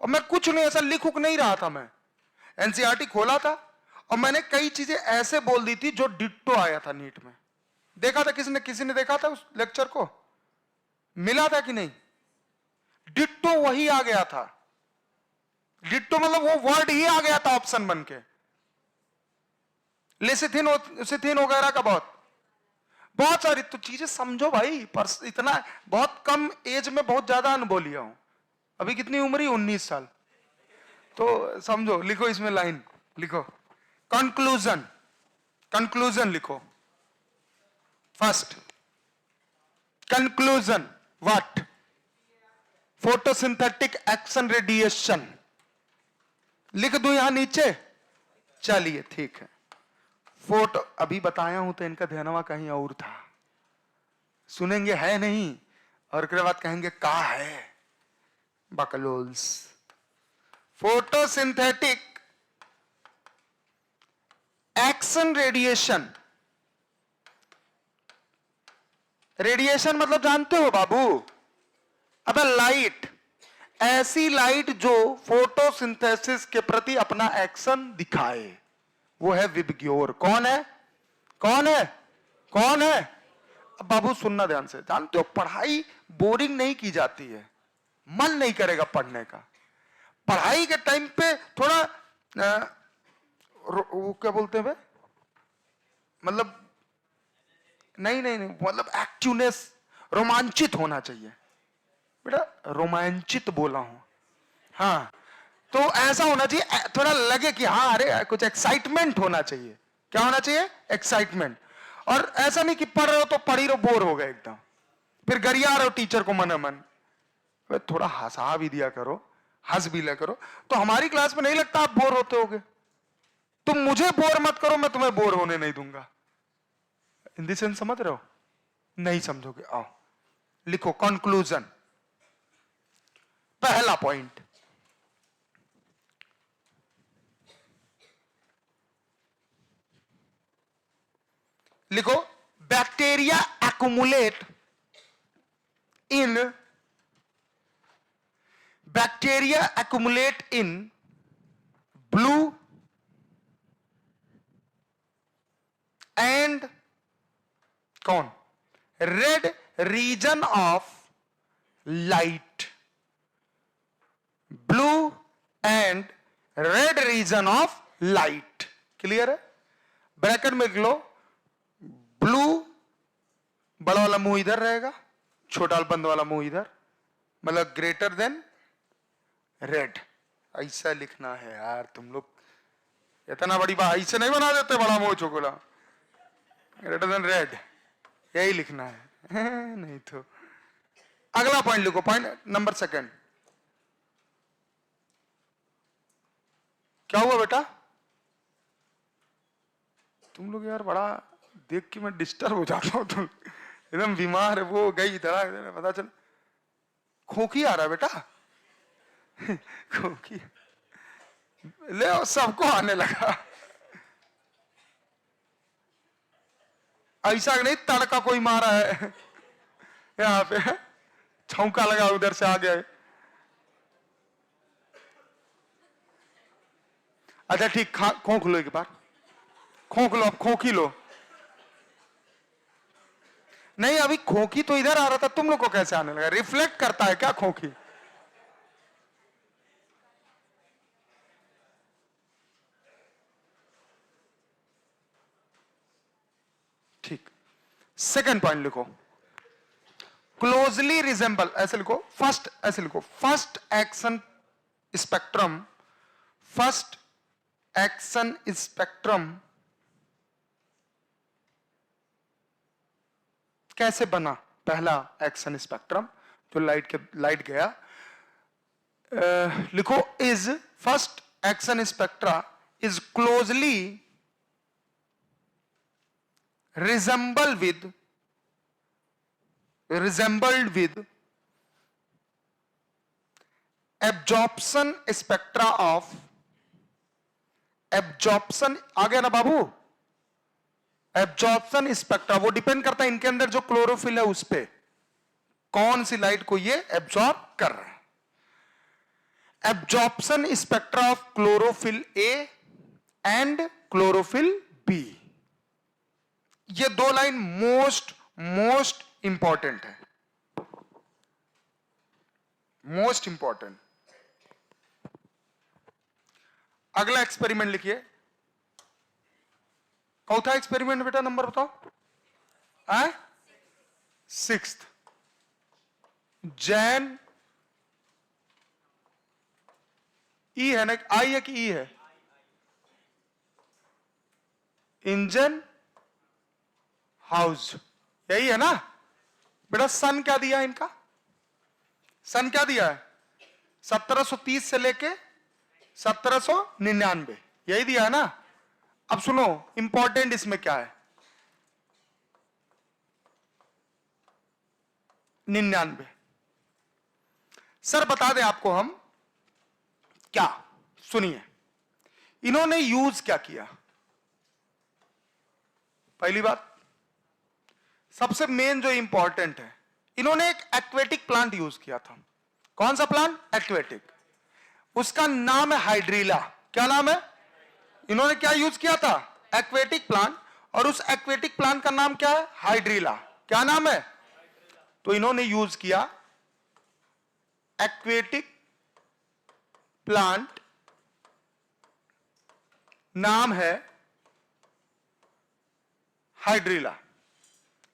और मैं कुछ नहीं ऐसा लिख उक नहीं रहा था, मैं एनसीईआरटी खोला था और मैंने कई चीजें ऐसे बोल दी थी जो डिट्टो आया था नीट में। देखा था किसी ने देखा था उस लेक्चर को? मिला था कि नहीं? डिट्टो वही आ गया था। डिट्टो मतलब वो वर्ड ही आ गया था ऑप्शन बन के। लेसिथिन वगैरह का बहुत सारी तो चीजें समझो भाई। पर इतना बहुत कम एज में बहुत ज्यादा अनुभव लिया हूं। अभी कितनी उम्र ही? 19 साल। तो समझो, लिखो इसमें लाइन लिखो, कंक्लूजन। कंक्लूजन लिखो first. Conclusion what? Photosynthetic action radiation. लिख दूं यहां नीचे? चलिए ठीक है। फोटो अभी बताया हूं तो इनका ध्यानवा कहीं और था। सुनेंगे है नहीं और उसके बाद कहेंगे का है बकलोल्स। Photosynthetic action radiation. रेडिएशन मतलब जानते हो बाबू? अबे लाइट, ऐसी लाइट जो फोटोसिंथेसिस के प्रति अपना एक्शन दिखाए, वो है विबग्योर। कौन है? कौन है? कौन है? अब बाबू सुनना ध्यान से। जानते हो पढ़ाई बोरिंग नहीं की जाती है, मन नहीं करेगा पढ़ने का। पढ़ाई के टाइम पे थोड़ा वो क्या बोलते हैं भाई, मतलब नहीं नहीं नहीं, मतलब एक्टिवनेस, रोमांचित होना चाहिए बेटा। रोमांचित बोला हूं, हाँ। तो ऐसा होना चाहिए, थोड़ा लगे कि हाँ अरे कुछ एक्साइटमेंट होना चाहिए। क्या होना चाहिए? एक्साइटमेंट। और ऐसा नहीं कि पढ़ रहे हो तो पढ़ ही रहो, बोर हो गए एकदम, फिर गरिया रहे हो टीचर को मन मन। थोड़ा हंसा भी दिया करो, हंस भी लिया करो। तो हमारी क्लास में नहीं लगता आप बोर होते होगे। तुम मुझे बोर मत करो, मैं तुम्हें बोर होने नहीं दूंगा। हिंदी सेंस समझ रहे हो? नहीं समझोगे? आओ लिखो कंक्लूजन। पहला पॉइंट, लिखो bacteria accumulate in blue and कौन? Red region of light. Blue and red region of light. Clear है? ब्रैकेट में लिख लो, ब्लू बड़ा वाला मुंह इधर रहेगा, छोटा बंद वाला मुंह इधर, मतलब ग्रेटर देन रेड। ऐसा लिखना है यार। तुम लोग इतना बड़ी बात ऐसे नहीं बना देते, बड़ा मुंह चोकोला, ग्रेटर देन रेड, यही लिखना है। नहीं तो अगला पॉइंट लिखो, पॉइंट नंबर सेकंड। क्या हुआ बेटा? तुम लोग यार बड़ा देख के मैं डिस्टर्ब हो जाता हूं। तुम एकदम बीमार है, वो गई इधर, पता चल खोखी आ रहा है बेटा। खोखी ले, सबको आने लगा। ऐसा नहीं तड़का कोई मारा है यहाँ पे, छौका लगा उधर से आ गया। अच्छा ठीक, खोख लो एक बार, खोख लो, अब खोखी लो। नहीं अभी खोखी तो इधर आ रहा था, तुम लोग को कैसे आने लगा? रिफ्लेक्ट करता है क्या खोखी? ठीक, सेकंड पॉइंट लिखो, क्लोजली रिजेंबल। ऐसे लिखो फर्स्ट, ऐसे लिखो first action spectrum. First action spectrum कैसे बना? पहला एक्शन स्पेक्ट्रम जो लाइट गया, लिखो is first action spectra is closely resembled with absorption spectra of absorption। आ गया ना बाबू? एब्जॉर्प्शन स्पेक्ट्रा वो डिपेंड करता है इनके अंदर जो क्लोरोफिल है उस पे। कौन सी लाइट को ये एब्जॉर्ब कर रहे हैं। Absorption spectra of chlorophyll A and chlorophyll B, ये दो लाइन मोस्ट इंपॉर्टेंट है, मोस्ट इंपॉर्टेंट। अगला एक्सपेरिमेंट लिखिए, चौथा एक्सपेरिमेंट बेटा, नंबर बताओ। 6th, जैन ई है ना, आई है कि ई है, इंजन हाउस, यही है ना बेटा। सन क्या दिया इनका, सन क्या दिया है, 1730 से लेके 1799, यही दिया है ना। अब सुनो इंपॉर्टेंट इसमें क्या है, 99। सर बता दें आपको हम क्या, सुनिए इन्होंने यूज क्या किया। पहली बात, सबसे मेन जो इंपॉर्टेंट है, इन्होंने एक एक्वेटिक प्लांट यूज किया था। कौन सा प्लांट, एक्वेटिक, उसका नाम है हाइड्रीला। क्या नाम है, इन्होंने क्या यूज किया था, एक्वेटिक प्लांट, और उस एक्वेटिक प्लांट का नाम क्या है, हाइड्रीला। क्या नाम है, तो इन्होंने यूज किया एक्वेटिक प्लांट, नाम है हाइड्रीला।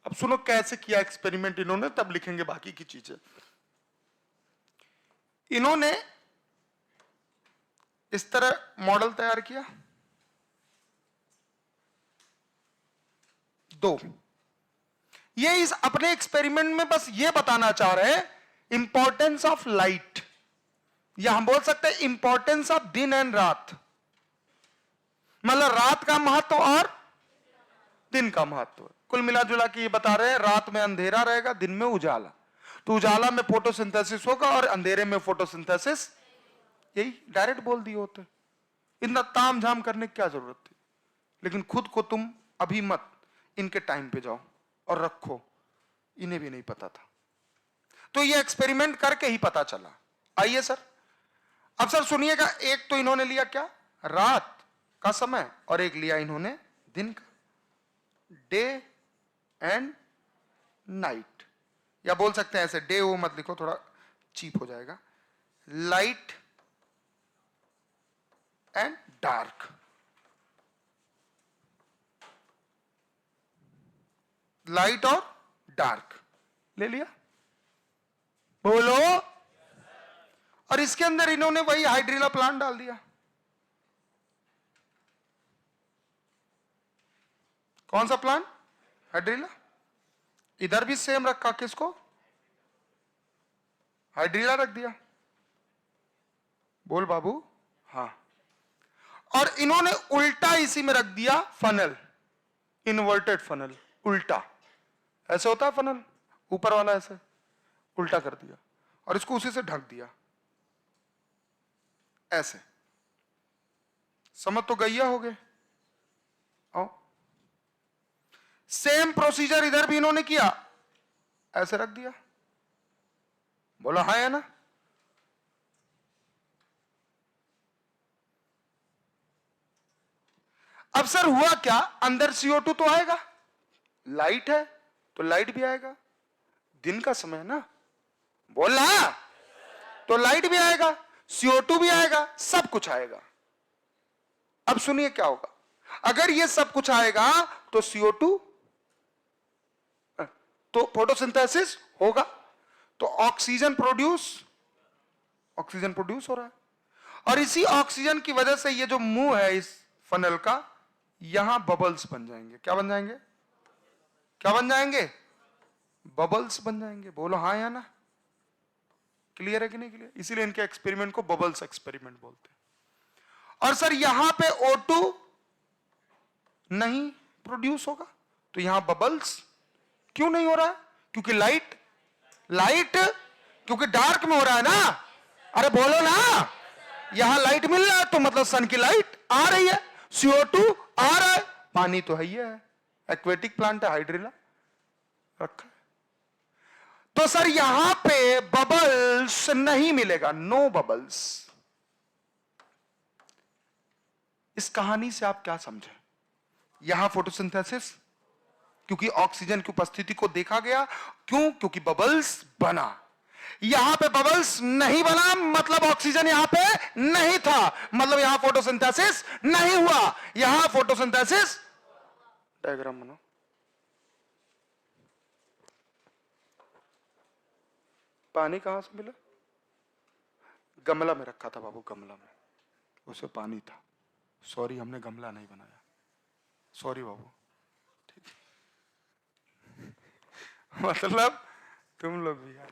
अब सुनो कैसे किया एक्सपेरिमेंट इन्होंने, तब लिखेंगे बाकी की चीजें। इन्होंने इस तरह मॉडल तैयार किया, दो। ये इस अपने एक्सपेरिमेंट में बस ये बताना चाह रहे हैं इंपॉर्टेंस ऑफ लाइट, या हम बोल सकते हैं इंपॉर्टेंस ऑफ दिन एंड रात, मतलब रात का महत्व और दिन का महत्व। कुल मिला जुला के ये बता रहे हैं रात में अंधेरा रहेगा, दिन में उजाला, तो उजाला में फोटोसिंथेसिस होगा और अंधेरे में फोटोसिंथेसिस, यही डायरेक्ट बोल दिए होते। इतना ताम झाम करने की क्या जरूरत थी। लेकिन खुद को तुम अभी मत इनके टाइम पे जाओ और रखो, इन्हें भी नहीं पता था, तो ये एक्सपेरिमेंट करके ही पता चला। आइए सर, अब सर सुनिएगा, एक तो इन्होंने लिया क्या, रात का समय, और एक लिया इन्होंने दिन का, डे एंड नाइट, या बोल सकते हैं ऐसे, डे वो मत लिखो, थोड़ा चीप हो जाएगा, लाइट एंड डार्क। लाइट और डार्क ले लिया, बोलो। और इसके अंदर इन्होंने वही हाइड्रीला प्लांट डाल दिया। कौन सा प्लांट, हाइड्रीला। इधर भी सेम रखा, किसको, हाइड्रीला रख दिया, बोल बाबू, हाँ। और इन्होंने उल्टा इसी में रख दिया फनल, इन्वर्टेड फनल, उल्टा, ऐसे होता है फनल, ऊपर वाला ऐसे, उल्टा कर दिया, और इसको उसी से ढक दिया, ऐसे। समझ तो गैया हो गए। आओ, सेम प्रोसीजर इधर भी इन्होंने किया, ऐसे रख दिया, बोला हाँ है ना। अब सर हुआ क्या, अंदर CO2 तो आएगा, लाइट है तो लाइट भी आएगा, दिन का समय है ना, बोला, तो लाइट भी आएगा, CO2 भी आएगा, सब कुछ आएगा। अब सुनिए क्या होगा, अगर ये सब कुछ आएगा तो CO2, तो फोटोसिंथेसिस होगा, तो ऑक्सीजन प्रोड्यूस हो रहा है, और इसी ऑक्सीजन की वजह से ये जो मुंह है इस फनल का, यहां बबल्स बन जाएंगे। क्या बन जाएंगे, क्या बन जाएंगे, बबल्स बन जाएंगे, बोलो हाँ या ना। क्लियर है कि नहीं क्लियर, इसीलिए इनके एक्सपेरिमेंट को बबल्स एक्सपेरिमेंट बोलते हैं। और सर यहां पे O2 नहीं प्रोड्यूस होगा, तो यहां बबल्स क्यों नहीं हो रहा है, क्योंकि लाइट क्योंकि डार्क में हो रहा है ना, अरे बोलो ना, यहां लाइट मिल रहा है तो मतलब सन की लाइट आ रही है, CO2 आ रहा है, पानी तो है ही है, एक्वेटिक प्लांट है, हाइड्रीला रखा है। तो सर यहां पे बबल्स नहीं मिलेगा, नो बबल्स। इस कहानी से आप क्या समझे? यहां फोटोसिंथेसिस, क्योंकि ऑक्सीजन की उपस्थिति को देखा गया। क्यों? क्योंकि बबल्स बना। यहां पे बबल्स नहीं बना, मतलब ऑक्सीजन यहां पे नहीं था, मतलब यहां फोटोसिंथेसिस नहीं हुआ। यहां फोटोसिंथेसिस, डायग्राम बनाओ। पानी कहां से मिला? गमला में रखा था बाबू, गमला में, उसमें पानी था। सॉरी, हमने गमला नहीं बनाया, सॉरी बाबू। ठीक, मतलब तुम लोग भी यार।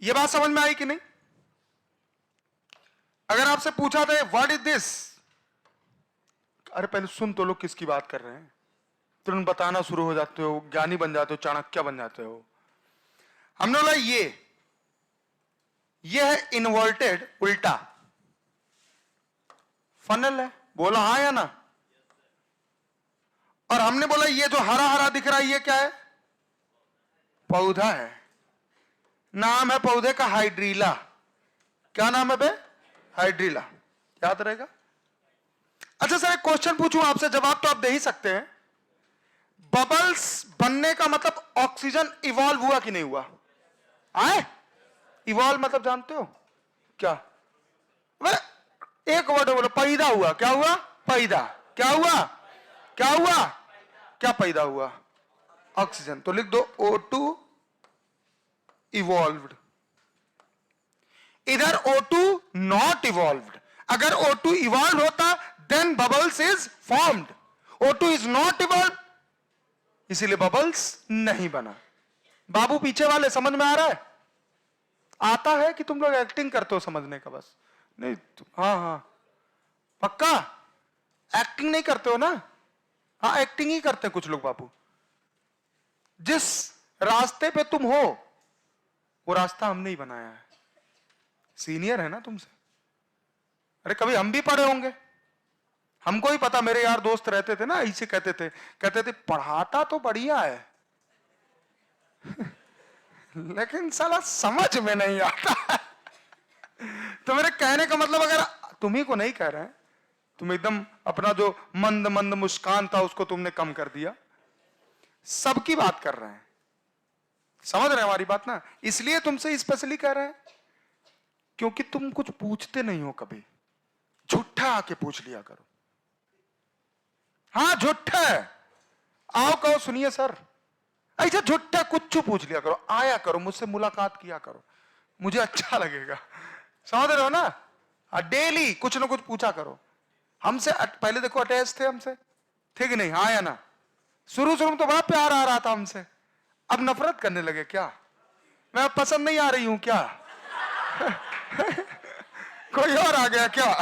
ये बात समझ में आई कि नहीं? अगर आपसे पूछा था व्हाट इज दिस, अरे पहले सुन तो लो किसकी बात कर रहे हैं, तुरंत बताना शुरू हो जाते हो, ज्ञानी बन जाते हो, चाणक्य बन जाते हो। हमने बोला ये है इन्वर्टेड, उल्टा फनल है, बोला हाँ या ना? और हमने बोला ये जो हरा हरा दिख रहा है ये क्या है? पौधा है। नाम है पौधे का हाइड्रीला। क्या नाम है बे? हाइड्रीला। याद रहेगा? अच्छा सर एक क्वेश्चन पूछूं आपसे, जवाब तो आप दे ही सकते हैं। बबल्स बनने का मतलब ऑक्सीजन इवॉल्व हुआ कि नहीं हुआ? आए? इवॉल्व मतलब जानते हो क्या? एक वर्ड बोलो, पैदा हुआ। क्या हुआ? पैदा। क्या हुआ? क्या हुआ? क्या पैदा हुआ? ऑक्सीजन। तो लिख दो O2 इवॉल्व्ड। इधर O2 नॉट इवॉल्व्ड। अगर O2 इवॉल्व होता then bubbles is formed. O2 is not evolve, इसीलिए बबल्स नहीं बना। बाबू पीछे वाले समझ में आ रहा है? आता है कि तुम लोग एक्टिंग करते हो समझने का? बस नहीं, हाँ हाँ पक्का एक्टिंग नहीं करते हो ना? हाँ एक्टिंग ही करते हैं कुछ लोग बाबू। जिस रास्ते पे तुम हो वो रास्ता हमने ही बनाया है, सीनियर है ना तुमसे। अरे कभी हम भी पढ़े होंगे, हमको ही पता। मेरे यार दोस्त रहते थे ना, ऐसे कहते थे पढ़ाता तो बढ़िया है लेकिन साला समझ में नहीं आता तो मेरे कहने का मतलब, अगर तुम्ही को नहीं कह रहे हैं, तुम एकदम अपना जो मंद मंद मुस्कान था उसको तुमने कम कर दिया, सबकी बात कर रहे हैं। समझ रहे हैं हमारी बात ना? इसलिए तुमसे स्पेशली कह रहे हैं क्योंकि तुम कुछ पूछते नहीं हो कभी, झूठा आके पूछ लिया करो। हाँ झूठा है, आओ कहो सुनिए सर, ऐसा झूठा कुछ पूछ लिया करो, आया करो, मुझसे मुलाकात किया करो, मुझे अच्छा लगेगा। समझ रहे हो ना? डेली कुछ ना कुछ पूछा करो हमसे। पहले देखो अटैच थे हमसे, थे कि नहीं? हाँ या ना? शुरू शुरू में तो बड़ा प्यार आ रहा था हमसे, अब नफरत करने लगे क्या? मैं अब पसंद नहीं आ रही हूं क्या? कोई और आ गया क्या?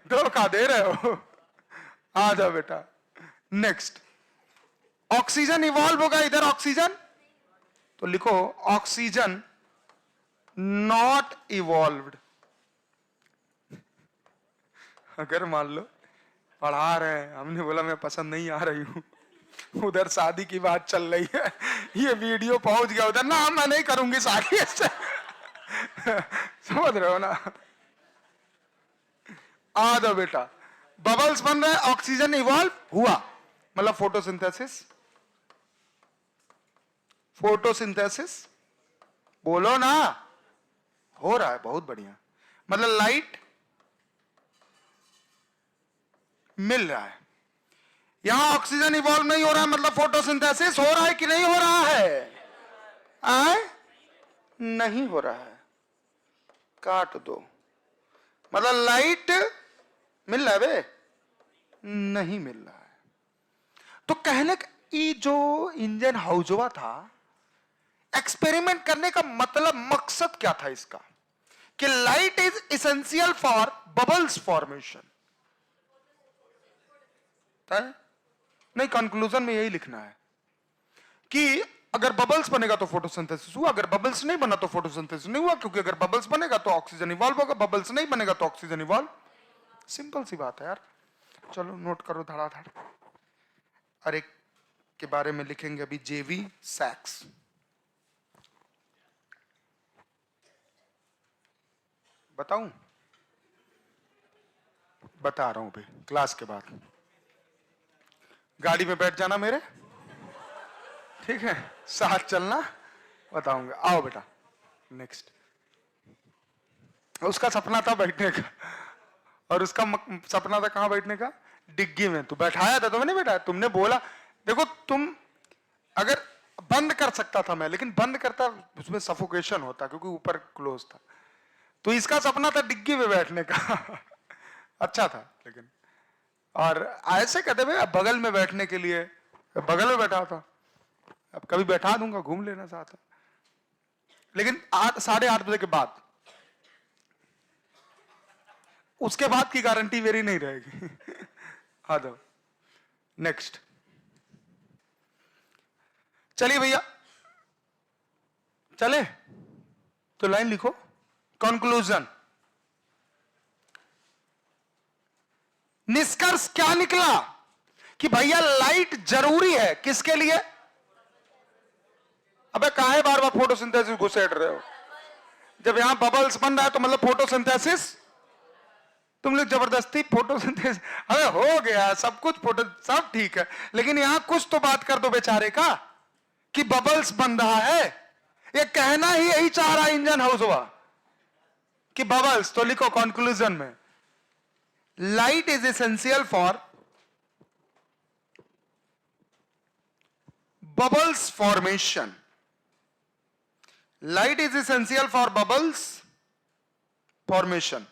धोखा दे रहे हो? आ जाओ बेटा। नेक्स्ट, ऑक्सीजन इवॉल्व होगा, इधर ऑक्सीजन, तो लिखो ऑक्सीजन नॉट इवॉल्व्ड। अगर मान लो पढ़ा रहे हैं, हमने बोला मैं पसंद नहीं आ रही हूं, उधर शादी की बात चल रही है, ये वीडियो पहुंच गया उधर, ना मैं नहीं करूंगी शादी से समझ रहे हो ना? आ जाओ बेटा, बबल्स बन रहे, ऑक्सीजन इवॉल्व हुआ, मतलब फोटोसिंथेसिस। फोटोसिंथेसिस बोलो ना, हो रहा है, बहुत बढ़िया। मतलब लाइट मिल रहा है, यहां ऑक्सीजन इवॉल्व नहीं हो रहा है, मतलब फोटोसिंथेसिस हो रहा है कि नहीं हो रहा है? आए? नहीं हो रहा है, काट दो। मतलब लाइट मिल रहा है बे? नहीं मिल रहा है। तो कहने का जो इंजन हाउजवा था, एक्सपेरिमेंट करने का मतलब, मकसद क्या था इसका? कि light is essential for bubbles formation. नहीं, कंक्लूजन में यही लिखना है कि अगर बबल्स बनेगा तो फोटोसिंथेसिस हुआ, अगर बबल्स नहीं बना तो फोटोसिंथेसिस नहीं हुआ, क्योंकि अगर बबल्स बनेगा तो ऑक्सीजन इवॉल्व होगा, बबल्स नहीं बनेगा तो ऑक्सीजन इवॉल्व सिंपल सी बात है यार। चलो नोट करो धड़ाधड़। और एक के बारे में लिखेंगे अभी, जेवी सैक्स। बताऊं? बता रहा हूं भाई, क्लास के बाद गाड़ी में बैठ जाना मेरे, ठीक है, साथ चलना, बताऊंगा। आओ बेटा नेक्स्ट। उसका सपना था बैठने का, और उसका सपना था कहां बैठने का? डिग्गी में। तू बैठाया था तो मैंने बैठाया, तुमने बोला। देखो तुम, अगर बंद कर सकता था मैं, लेकिन बंद करता उसमें सफोकेशन होता क्योंकि ऊपर क्लोज था। तो इसका सपना था डिग्गी में बैठने का अच्छा था लेकिन। और ऐसे कहते भाई बगल में बैठने के लिए, बगल में बैठा था। अब कभी बैठा दूंगा, घूम लेना साथ। लेकिन 8:30 बजे के बाद, उसके बाद की गारंटी मेरी नहीं रहेगी आ जाओ नेक्स्ट। चलिए भैया, चले तो लाइन लिखो, कंक्लूजन। निष्कर्ष क्या निकला? कि भैया लाइट जरूरी है, किसके लिए? अबे काहे बार बार फोटोसिंथेसिस घुसेड़ रहे हो? जब यहां बबल्स बन रहा है तो मतलब फोटोसिंथेसिस। तुम लोग जबरदस्ती फोटोसिंथेसिस, अरे हो गया सब कुछ, फोटो सब ठीक है, लेकिन यहां कुछ तो बात कर दो बेचारे का, कि बबल्स बन रहा है। ये कहना ही यही चाह रहा इंजन हाउस हुआ कि बबल्स। तो लिखो कंक्लूजन में, light is essential for bubbles formation. Light is essential for bubbles formation.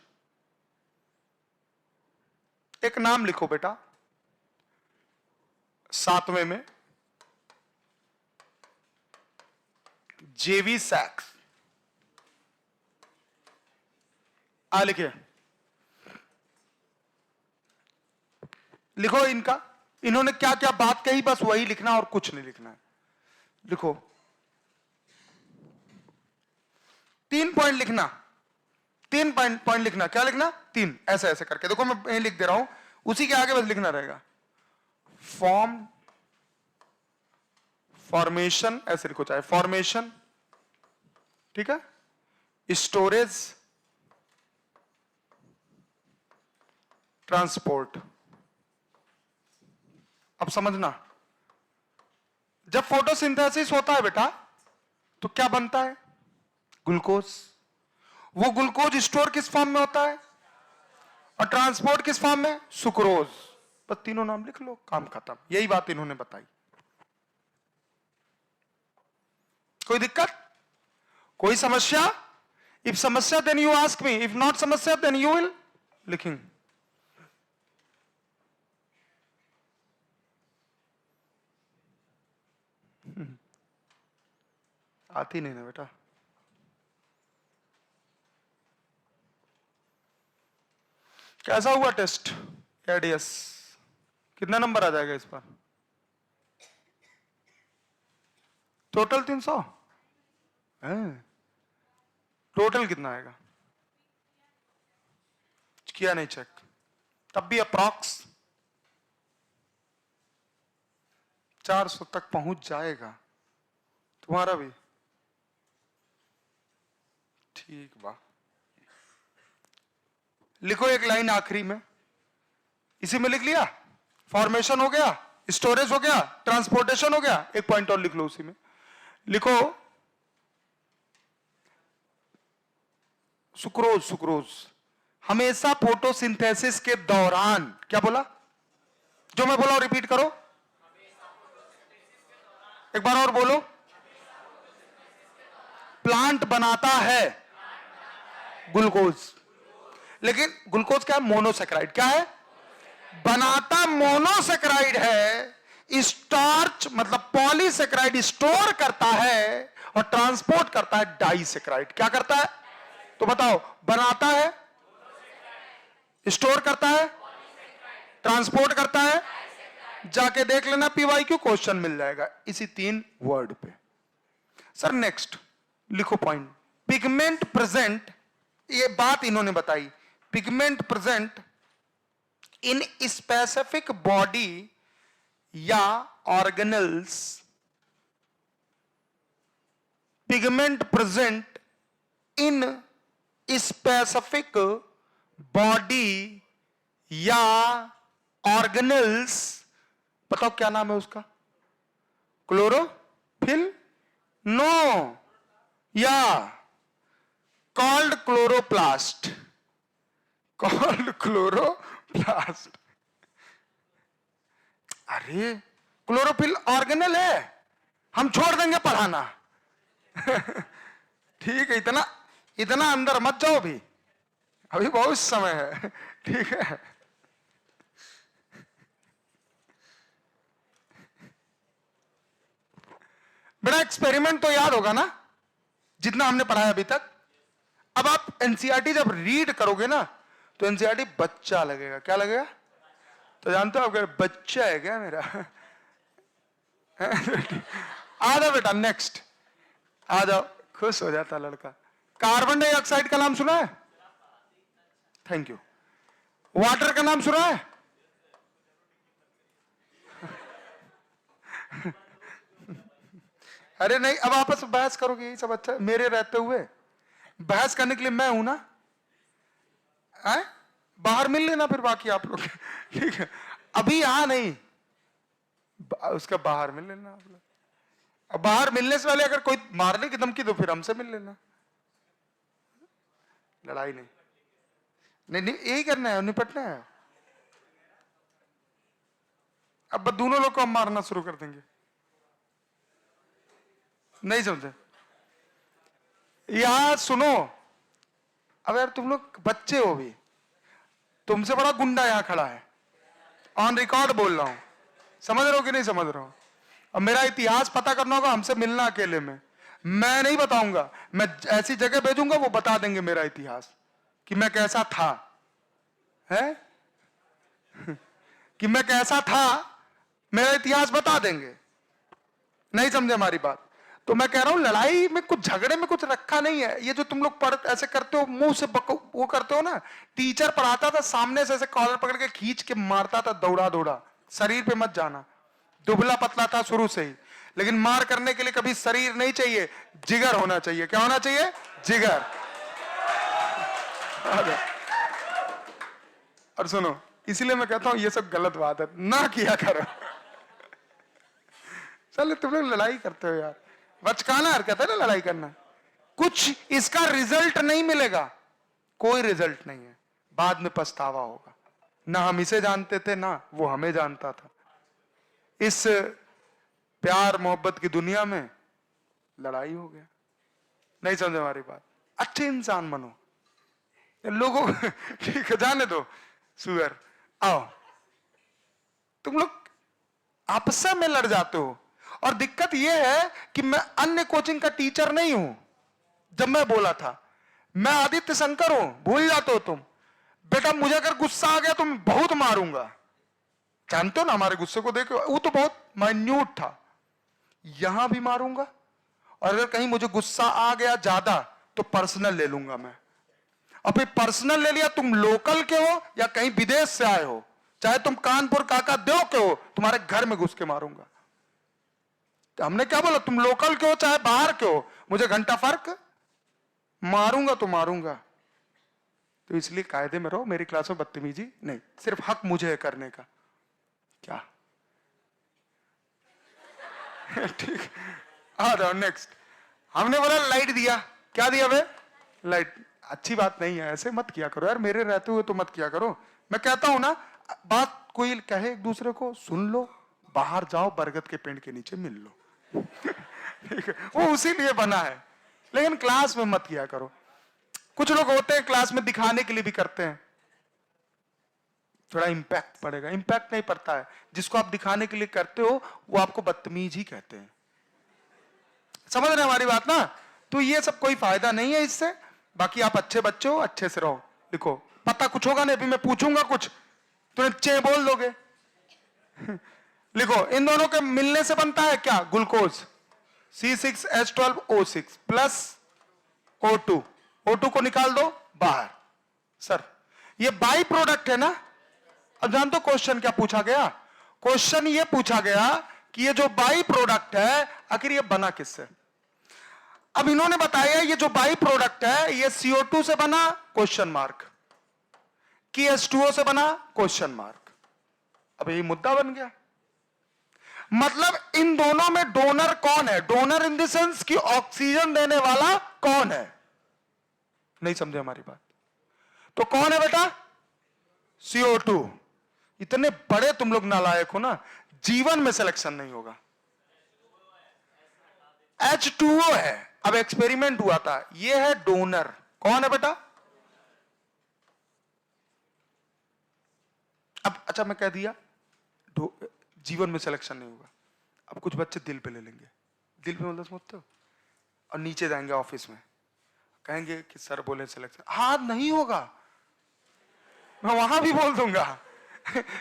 एक नाम लिखो बेटा 7वें में, जेवी सैक्स। लिखिए, लिखो इनका, इन्होंने क्या क्या बात कही, बस वही लिखना और कुछ नहीं लिखना है। लिखो 3 पॉइंट लिखना, 3 पॉइंट लिखना। क्या लिखना? 3, ऐसे ऐसे करके। देखो मैं यही लिख दे रहा हूं, उसी के आगे बस लिखना रहेगा। फॉर्म, फॉर्मेशन, ऐसे लिखो चाहे, फॉर्मेशन, ठीक है, स्टोरेज, ट्रांसपोर्ट। अब समझना, जब फोटोसिंथेसिस होता है बेटा तो क्या बनता है? ग्लूकोज। वो ग्लूकोज स्टोर किस फॉर्म में होता है? और ट्रांसपोर्ट किस फॉर्म में? सुक्रोज। बस तीनों नाम लिख लो, काम खत्म। यही बात इन्होंने बताई। कोई दिक्कत, कोई समस्या? इफ समस्या then you ask me, if not समस्या देन यू विल लिखिंग। आती नहीं ना बेटा। कैसा हुआ टेस्ट एडीएस? कितना नंबर आ जाएगा इस पर? टोटल 300? टोटल कितना आएगा? किया नहीं चेक, तब भी अप्रॉक्स 400 तक पहुंच जाएगा। तुम्हारा भी ठीक बा। लिखो एक लाइन आखिरी में, इसी में लिख लिया। फॉर्मेशन हो गया, स्टोरेज हो गया, ट्रांसपोर्टेशन हो गया। एक पॉइंट और लिख लो उसी में। लिखो सुक्रोज। सुक्रोज हमेशा फोटोसिंथेसिस के दौरान, क्या बोला? जो मैं बोला रिपीट करो, एक बार और बोलो। प्लांट बनाता है ग्लूकोज, लेकिन ग्लूकोज क्या है? मोनोसेक्राइड। क्या है? बनाता मोनोसेक्राइड है, स्टार्च मतलब पॉलीसेक्राइड स्टोर करता है, और ट्रांसपोर्ट करता है डाइसेक्राइड। क्या करता है? तो बताओ, बनाता है, स्टोर करता है, ट्रांसपोर्ट करता है। जाके देख लेना, पीवाईक्यू क्वेश्चन मिल जाएगा इसी 3 वर्ड पे। सर नेक्स्ट लिखो पॉइंट, पिगमेंट प्रेजेंट। ये बात इन्होंने बताई, pigment present in specific body या organelles pigment present in specific body या organelles, बताओ क्या नाम है उसका? क्लोरोफिल? नो, या called chloroplast. Called chloroplast. अरे क्लोरोफिल ऑर्गेनल है, हम छोड़ देंगे पढ़ाना. ठीक है, इतना इतना अंदर मत जाओ, भी अभी बहुत समय है. ठीक है, बड़ा एक्सपेरिमेंट तो याद होगा ना जितना हमने पढ़ाया अभी तक. अब आप एनसीईआरटी जब रीड करोगे ना तो एनसीईआरटी बच्चा लगेगा. क्या लगेगा? तो जानते हो अगर बच्चा है क्या मेरा? आ जाओ बेटा, नेक्स्ट आ जाओ. खुश हो जाता लड़का. कार्बन डाइऑक्साइड का नाम सुना है? Thank you. वाटर का नाम सुना है? अरे नहीं, अब आपस में बहस करोगे, यही सब अच्छा. मेरे रहते हुए बहस करने के लिए मैं हूं ना. बाहर मिल लेना फिर बाकी आप लोग. ठीक है, अभी यहां नहीं, उसका बाहर मिल लेना आप लोग. अब बाहर मिलने से पहले अगर कोई मारने की धमकी तो फिर हमसे मिल लेना. लड़ाई नहीं, नहीं नहीं, यही करना है, निपटना है. अब दोनों लोग को हम मारना शुरू कर देंगे. नहीं समझे? यहां सुनो, अब यार तुम लोग बच्चे हो भी, तुमसे बड़ा गुंडा यहां खड़ा है, ऑन रिकॉर्ड बोल रहा हूं. समझ रहे हो कि नहीं समझ रहे हो? अब मेरा इतिहास पता करना होगा, हमसे मिलना अकेले में. मैं नहीं बताऊंगा, मैं ऐसी जगह भेजूंगा वो बता देंगे मेरा इतिहास कि मैं कैसा था, है कि मैं कैसा था, मेरा इतिहास बता देंगे. नहीं समझे हमारी बात? तो मैं कह रहा हूं लड़ाई में कुछ, झगड़े में कुछ रखा नहीं है. ये जो तुम लोग पढ़ ऐसे करते हो, मुंह से वो करते हो ना. टीचर पढ़ाता था, सामने से ऐसे कॉलर पकड़ के खींच के मारता था, दौड़ा दौड़ा. शरीर पे मत जाना. दुबला पतला था शुरू से ही, लेकिन मार करने के लिए कभी शरीर नहीं चाहिए, जिगर होना चाहिए. क्या होना चाहिए? जिगर. और सुनो, इसीलिए मैं कहता हूं ये सब गलत बात है, ना किया करो. चलो तुम लोग लड़ाई करते हो यार, बचकाना हरकत है ना लड़ाई करना. कुछ इसका रिजल्ट नहीं मिलेगा, कोई रिजल्ट नहीं है. बाद में पछतावा होगा. ना हम इसे जानते थे ना वो हमें जानता था. इस प्यार मोहब्बत की दुनिया में लड़ाई हो गया. नहीं समझे हमारी बात? अच्छे इंसान बनो लोगों. ठीक है, जाने दो सुअर. आओ, तुम लोग आपस में लड़ जाते हो. और दिक्कत यह है कि मैं अन्य कोचिंग का टीचर नहीं हूं. जब मैं बोला था मैं आदित्य शंकर हूं, भूल जाते हो तुम. बेटा मुझे अगर गुस्सा आ गया तो मैं बहुत मारूंगा. जानते हो ना हमारे गुस्से को देखो, वो तो बहुत माइन्यूट था. यहां भी मारूंगा, और अगर कहीं मुझे गुस्सा आ गया ज्यादा तो पर्सनल ले लूंगा मैं. और फिर पर्सनल ले लिया, तुम लोकल के हो या कहीं विदेश से आए हो, चाहे तुम कानपुर काका देव के हो, तुम्हारे घर में घुस के मारूंगा. तो हमने क्या बोला? तुम लोकल के हो चाहे बाहर के हो, मुझे घंटा फर्क, मारूंगा तो मारूंगा. तो इसलिए कायदे में रहो. मेरी क्लास में बदतमीजी नहीं, सिर्फ हक मुझे है करने का. क्या? ठीक, आ जाओ नेक्स्ट. हमने बोला लाइट दिया. क्या दिया बे? लाइट. अच्छी बात नहीं है, ऐसे मत किया करो यार, मेरे रहते हुए तो मत किया करो. मैं कहता हूं ना, बात कोई कहे एक दूसरे को सुन लो, बाहर जाओ बरगद के पेड़ के नीचे मिल लो. ठीक है, वो उसी लिए बना है, लेकिन क्लास में मत किया करो. कुछ लोग होते हैं क्लास में दिखाने के लिए भी करते हैं, थोड़ा इंपैक्ट पड़ेगा. इंपैक्ट नहीं पड़ता है. जिसको आप दिखाने के लिए करते हो वो आपको बदतमीज ही कहते हैं. समझ रहे हमारी बात ना? तो ये सब कोई फायदा नहीं है इससे. बाकी आप अच्छे बच्चे हो, अच्छे से रहो. लिखो, पता कुछ होगा नहीं, अभी मैं पूछूंगा कुछ, तुरंत चे बोल दोगे. लिखो, इन दोनों के मिलने से बनता है क्या? Glucose. C6H12O6 plus O2. O2 को निकाल दो बाहर. सर ये बाई प्रोडक्ट है ना? अब जानते हो क्वेश्चन क्या पूछा गया? क्वेश्चन ये पूछा गया कि ये जो बाई प्रोडक्ट है आखिर ये बना किससे? अब इन्होंने बताया ये जो बाई प्रोडक्ट है ये CO2 से बना, क्वेश्चन मार्क, कि H2O से बना, क्वेश्चन मार्क। अब यही मुद्दा बन गया। मतलब इन दोनों में डोनर कौन है? डोनर इन द सेंस कि ऑक्सीजन देने वाला कौन है? नहीं समझे हमारी बात? तो कौन है बेटा? CO2। इतने बड़े तुम लोग नालायक हो ना, जीवन में सिलेक्शन नहीं होगा। H2O है। अब एक्सपेरिमेंट हुआ था, ये है डोनर। कौन है बेटा? अब अच्छा मैं कह दिया जीवन में सिलेक्शन नहीं होगा। अब कुछ बच्चे दिल पे ले लेंगे, दिल पे मतलब समझते हो, और नीचे जाएंगे ऑफिस में, कहेंगे कि सर बोले सिलेक्शन। हाँ नहीं होगा, मैं वहां भी बोल दूंगा।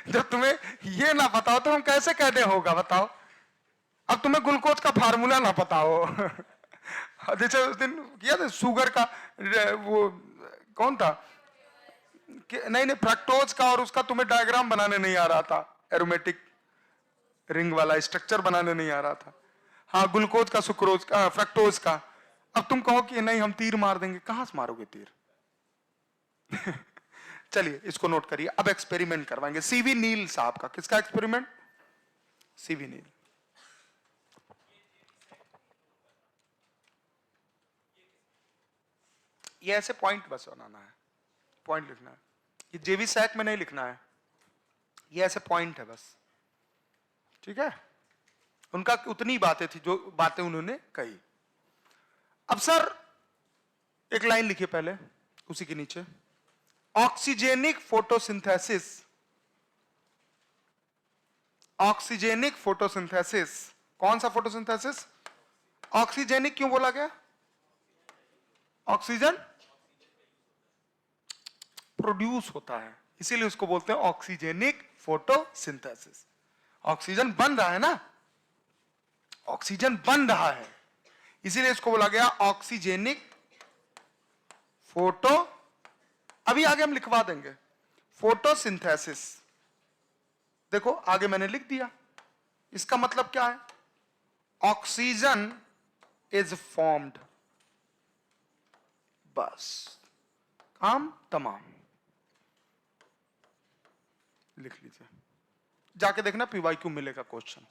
जब तुम्हें ये ना पता हो तो हम कैसे कहते होगा बताओ? अब तुम्हें ग्लूकोज का फार्मूला ना पता हो। जैसे उस दिन किया था शुगर का, वो कौन था, नहीं फ्रक्टोज का, और उसका तुम्हें डायग्राम बनाने नहीं आ रहा था, एरोमेटिक रिंग वाला स्ट्रक्चर बनाने नहीं आ रहा था। हाँ ग्लूकोज का, सुक्रोज का, फ्रक्टोज का। अब तुम कहो कि नहीं हम तीर मार देंगे, कहां से मारोगे तीर? चलिए इसको नोट करिए। अब एक्सपेरिमेंट करवाएंगे सीवी नील साहब का। किसका एक्सपेरिमेंट? सीवी नील। ये ऐसे पॉइंट बस बनाना है, पॉइंट लिखना है। ये जेवी सैक में नहीं लिखना है, ये ऐसे पॉइंट है बस, ठीक है? उनका उतनी बातें थी जो बातें उन्होंने कही। अब सर एक लाइन लिखिए पहले उसी के नीचे, ऑक्सीजेनिक फोटोसिंथेसिस। Oxygenic photosynthesis. कौन सा फोटोसिंथेसिस? ऑक्सीजेनिक क्यों बोला गया? ऑक्सीजन प्रोड्यूस होता है, इसीलिए उसको बोलते हैं ऑक्सीजेनिक फोटोसिंथेसिस। ऑक्सीजन बन रहा है ना, ऑक्सीजन बन रहा है, इसीलिए इसको बोला गया ऑक्सीजेनिक फोटो, अभी आगे हम लिखवा देंगे, फोटोसिंथेसिस। देखो आगे मैंने लिख दिया, इसका मतलब क्या है? ऑक्सीजन इज फॉर्म्ड, बस काम तमाम। लिख लीजिए, जाके देखना PYQ मिलेगा क्वेश्चन।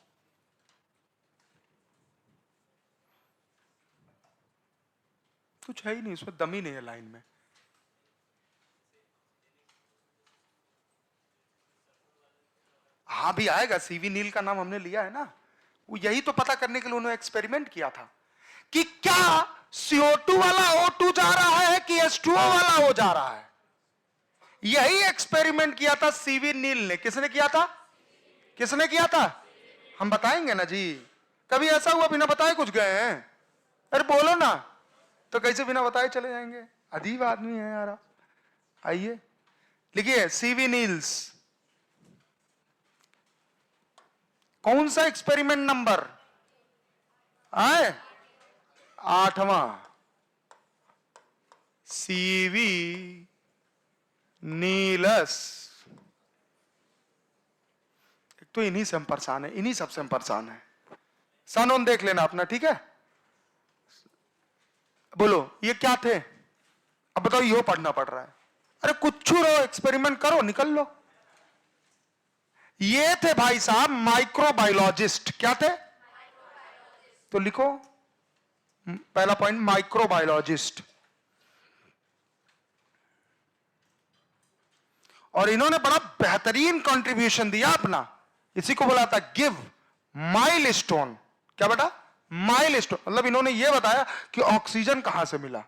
कुछ है ही नहीं उसमें, दम ही नहीं है लाइन में। हाँ भी आएगा, सीवी नील का नाम हमने लिया है ना, वो यही तो पता करने के लिए उन्होंने एक्सपेरिमेंट किया था कि क्या CO2 वाला O2 जा रहा है कि H2O वाला हो जा रहा है। यही एक्सपेरिमेंट किया था सीवी नील ने। किसने किया था? किसने किया था? हम बताएंगे ना जी। कभी ऐसा हुआ बिना बताए कुछ गए हैं? अरे बोलो ना, तो कैसे बिना बताए चले जाएंगे? अजीब आदमी है यार आप। आइए लिखिए, सीवी नील्स। कौन सा एक्सपेरिमेंट नंबर आए? 8वां। सीवी नीलस। एक तो इन्हीं से हम परेशान है, इन्हीं सबसे हम परेशान है। सन ऑन देख लेना अपना, ठीक है? बोलो ये क्या थे? अब बताओ, यो पढ़ना पड़ रहा है। अरे कुछ रहो, एक्सपेरिमेंट करो, निकल लो। ये थे भाई साहब माइक्रोबायोलॉजिस्ट। क्या थे? तो लिखो पहला पॉइंट, माइक्रोबायोलॉजिस्ट। और इन्होंने बड़ा बेहतरीन कंट्रीब्यूशन दिया अपना, इसी को बोला था गिव माइलस्टोन। क्या बेटा? माइलस्टोन। मतलब इन्होंने यह बताया कि ऑक्सीजन कहां से मिला,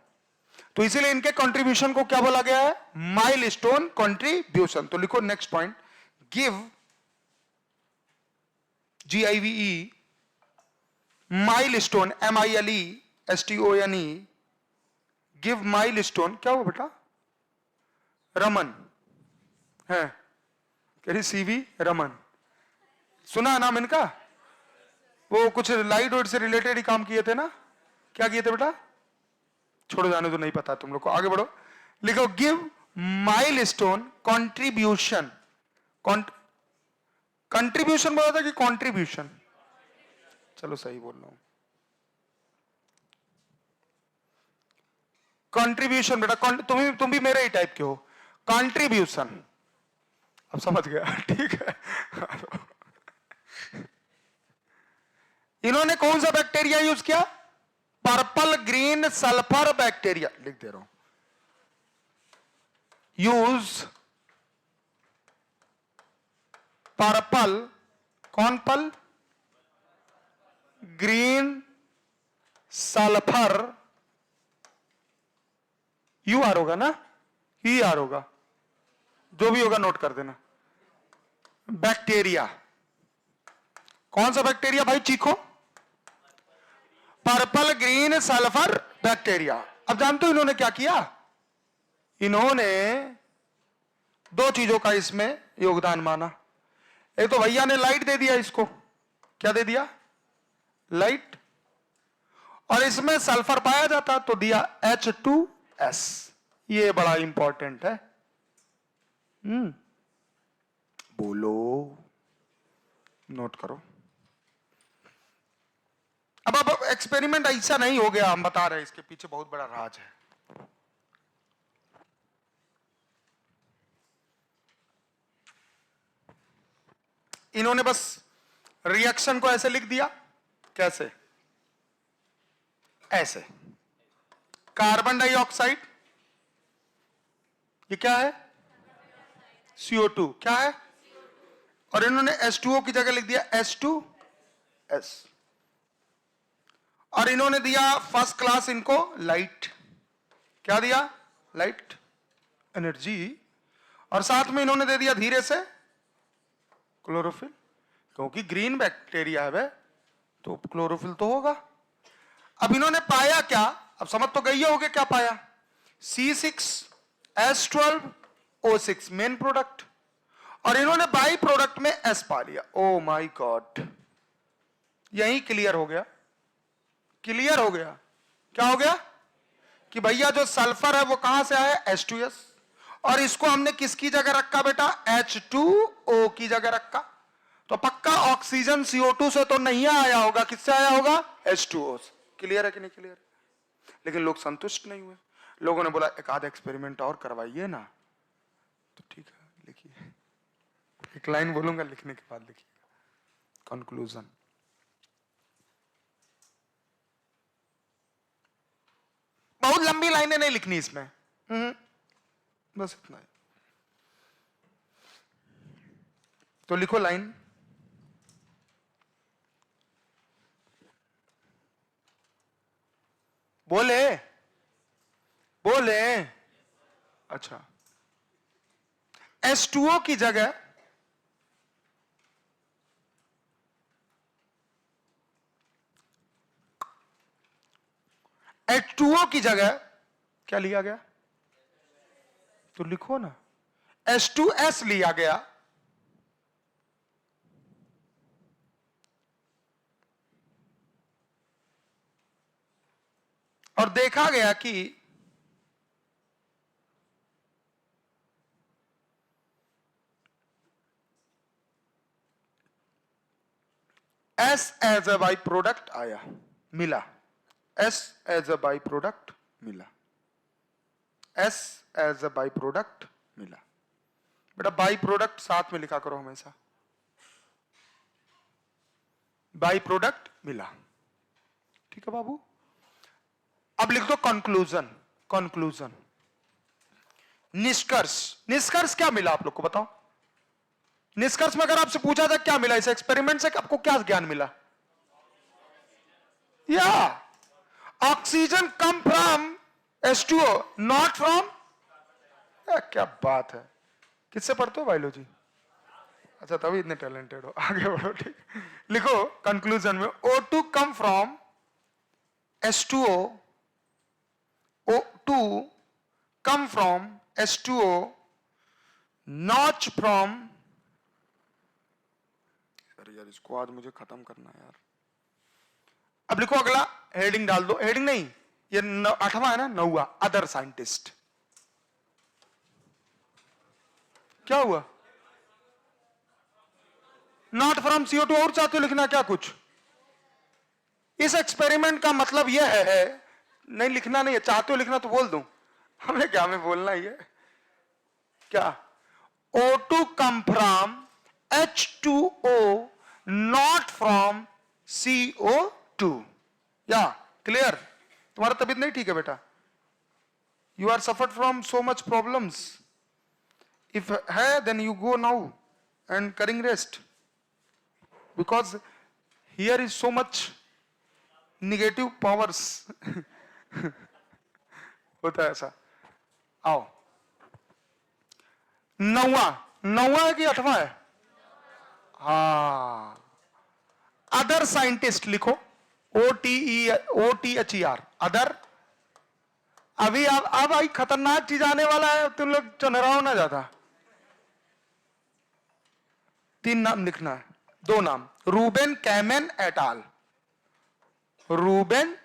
तो इसीलिए इनके कंट्रीब्यूशन को क्या बोला गया है? Milestone contribution. तो लिखो next point, give GIVE milestone, MILESTONE, give milestone. क्या हुआ बेटा? रमन है, कह रही CV रमन। सुना नाम इनका? वो कुछ लाइट वेट से रिलेटेड ही काम किए थे ना? क्या किए थे बेटा? छोड़ो जाने तो, नहीं पता तुम लोग को, आगे बढ़ो। लिखो गिव माइलस्टोन कंट्रीब्यूशन कंट्रीब्यूशन बोला था कि कॉन्ट्रीब्यूशन? चलो सही बोल रहा हूं। कंट्रीब्यूशन बेटा, तुम भी मेरे ही टाइप के हो। कंट्रीब्यूशन, अब समझ गया, ठीक है। इन्होंने कौन सा बैक्टीरिया यूज किया? पर्पल ग्रीन सल्फर बैक्टीरिया, लिख दे रहा हूं। यूज पर्पल, कौन पल? ग्रीन सल्फर, यू आर होगा ना, ई आर होगा, जो भी होगा नोट कर देना। बैक्टीरिया, कौन सा बैक्टीरिया भाई? चीखो। Purple green sulphur bacteria. अब जानते हो इन्होंने क्या किया? इन्होंने दो चीजों का इसमें योगदान माना। एक तो भैया ने लाइट दे दिया इसको, क्या दे दिया? लाइट। और इसमें सल्फर पाया जाता तो दिया H2S। ये बड़ा इंपॉर्टेंट है। बोलो, नोट करो। अब एक्सपेरिमेंट ऐसा नहीं हो गया, हम बता रहे हैं, इसके पीछे बहुत बड़ा राज है। इन्होंने बस रिएक्शन को ऐसे लिख दिया। कैसे? ऐसे, कार्बन डाइऑक्साइड, ये क्या है? CO2, क्या है? और इन्होंने H2O की जगह लिख दिया H2S। और इन्होंने दिया फर्स्ट क्लास इनको लाइट। क्या दिया? Light, energy. और साथ में इन्होंने दे दिया धीरे से क्लोरोफिल, क्योंकि ग्रीन बैक्टीरिया है तो क्लोरोफिल तो होगा। अब इन्होंने पाया क्या? अब समझ तो गई होगे क्या पाया? C6H12O6 मेन प्रोडक्ट, और इन्होंने बाई प्रोडक्ट में S पा लिया। ओ माय गॉड, यही क्लियर हो गया। क्लियर हो गया। क्या हो गया? कि भैया जो सल्फर है वो कहां से आया? H2S। और इसको हमने किसकी जगह रखा बेटा? H2O की जगह रखा। तो पक्का ऑक्सीजन CO2 से तो नहीं आया होगा, किससे आया होगा? H2O से। क्लियर है कि नहीं क्लियर? लेकिन लोग संतुष्ट नहीं हुए। लोगों ने बोला एक आध एक्सपेरिमेंट और करवाइए ना। तो ठीक है, लिखिए। एक लाइन बोलूंगा, लिखने के बाद लिखिएगा। कंक्लूजन। बहुत लंबी लाइनें नहीं लिखनी इसमें, बस इतना है। तो लिखो लाइन। बोले बोले अच्छा, H2O की जगह H2O की जगह क्या लिया गया? तो लिखो ना, H2S लिया गया। और देखा गया कि S as a byproduct आया, मिला। S as a byproduct मिला। S as a byproduct मिला। बेटा बाई प्रोडक्ट साथ में लिखा करो हमेशा। बाई प्रोडक्ट मिला, ठीक है बाबू। अब लिख दो कंक्लूजन। कंक्लूजन, निष्कर्ष। निष्कर्ष क्या मिला आप लोग को बताओ? निष्कर्ष में अगर आपसे पूछा जाए क्या मिला इस एक्सपेरिमेंट से, आपको क्या ज्ञान मिला? या oxygen come from H2O, not from. क्या बात है, किससे पढ़ते हो बायोलॉजी? अच्छा तभी इतने टैलेंटेड हो, आगे बढ़ो। ठीक, लिखो कंक्लूजन में O2 come from H2O, O2 come from H2O, not from। अरे यार इसको आज मुझे खत्म करना है यार। अब लिखो अगला, हेडिंग डाल दो। हेडिंग नहीं, ये 8वां है ना, 9वां, अदर साइंटिस्ट। क्या हुआ? नॉट फ्रॉम CO2 और चाहते हो लिखना क्या कुछ? इस एक्सपेरिमेंट का मतलब यह है, नहीं लिखना नहीं है, चाहते हो लिखना तो बोल दूं, हमें क्या में बोलना ही है क्या? O2 come from H2O, not from CO2. या क्लियर? तुम्हारा तबीयत नहीं ठीक है बेटा? You are suffered from so much problems. If है then you go now and करिंग rest, because here is so much negative powers. होता है ऐसा. आओ, नौवा, नौवा है कि आठवां है? हाँ, अदर साइंटिस्ट लिखो, OTHER, अदर. अभी अब आई खतरनाक चीज आने वाला है, तुम लोग चनराव ना जाता. 3 नाम लिखना है, 2 नाम, रूबेन कैमेन एट आल. रूबेन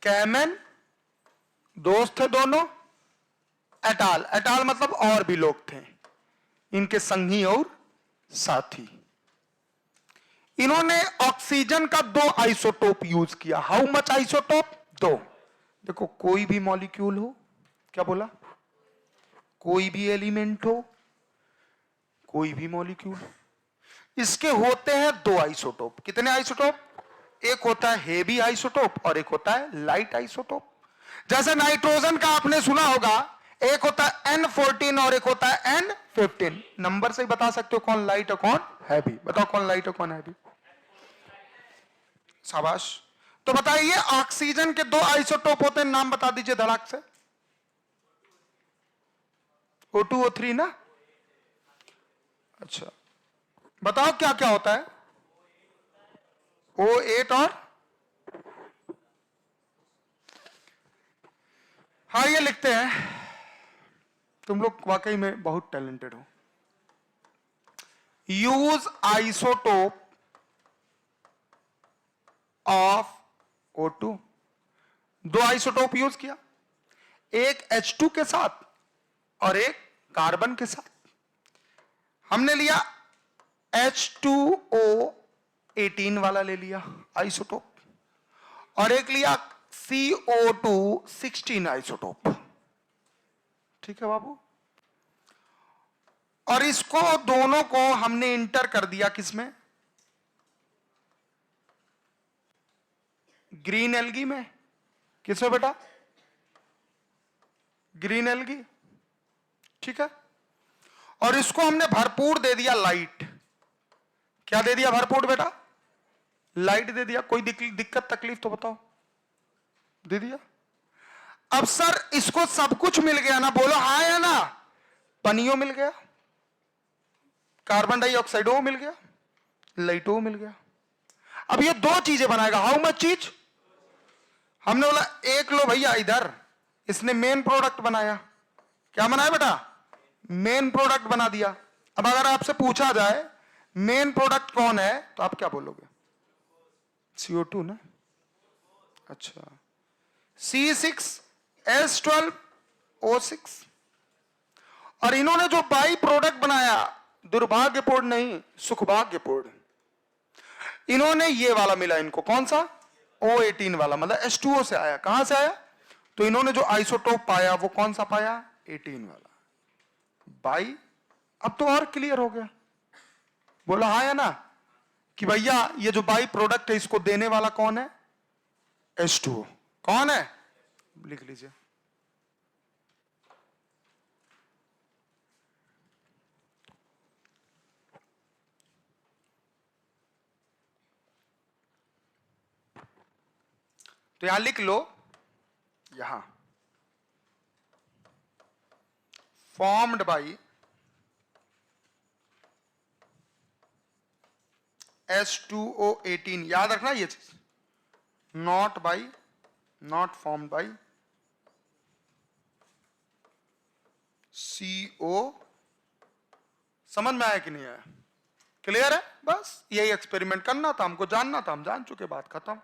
कैमेन, दोस्त थे दोनों, एटाल, एटाल मतलब और भी लोग थे, इनके संगी और साथी. इन्होंने ऑक्सीजन का 2 आइसोटोप यूज किया. How much isotope? 2. देखो, कोई भी मॉलिक्यूल हो, क्या बोला, कोई भी एलिमेंट हो, कोई भी मॉलिक्यूल, इसके होते हैं 2 आइसोटोप. कितने आइसोटोप? एक होता है हेवी आइसोटोप और एक होता है लाइट आइसोटोप. जैसे नाइट्रोजन का आपने सुना होगा, एक होता है N14 और एक होता है N15. नंबर से ही बता सकते हो कौन लाइट और कौन हैवी. बताओ कौन लाइट और कौन हैवी. शाबाश. तो बताइए, ऑक्सीजन के 2 आइसोटोप होते हैं, नाम बता दीजिए धड़ाक से. O2 O3 ना. अच्छा, बताओ क्या क्या होता है. O8 और, हाँ ये लिखते हैं. तुम लोग वाकई में बहुत टैलेंटेड हो. Use isotope of O2. 2 isotope use किया, एक H2 के साथ और एक कार्बन के साथ. हमने लिया H2O18 वाला ले लिया आइसोटोप, और एक लिया CO216 आइसोटोप. ठीक है बाबू. और इसको दोनों को हमने इंटर कर दिया किसमें? ग्रीन एल्गी में. किसमें बेटा? Green algae. ठीक है. और इसको हमने भरपूर दे दिया लाइट. क्या दे दिया भरपूर बेटा? लाइट दे दिया. कोई दिक्कत तकलीफ तो बताओ. दे दिया. अब सर इसको सब कुछ मिल गया ना, बोलो हाँ या ना. पनियो मिल गया, कार्बन डाइऑक्साइडो मिल गया, लाइटो मिल गया. अब ये 2 चीजें बनाएगा. हाउ मच चीज? हमने बोला एक लो भैया इधर, इसने मेन प्रोडक्ट बनाया. क्या बनाया बेटा? मेन प्रोडक्ट बना दिया. अब अगर आपसे पूछा जाए मेन प्रोडक्ट कौन है, तो आप क्या बोलोगे? CO2 ना. अच्छा, C6H12O6. और इन्होंने जो बाई प्रोडक्ट बनाया, दुर्भाग्यपूर्ण नहीं, सुखभाग्यपूर्ण, इन्होंने ये वाला मिला इनको. कौन सा? O18 वाला, मतलब H2O से आया. कहां से आया? तो इन्होंने जो आइसोटोप पाया वो कौन सा पाया? 18 वाला. बाई. अब तो और क्लियर हो गया. बोला हाँ या ना, कि भैया ये जो बाई प्रोडक्ट है इसको देने वाला कौन है? H2O. कौन है? लिख लीजिए. तो यहां लिख लो, यहां फॉर्म्ड बाई H2O18. याद रखना ये चीज. Not by, not formed by CO. समझ में आया कि नहीं आया? क्लियर है? बस यही एक्सपेरिमेंट करना था हमको, जानना था, हम जान चुके, बात खत्म.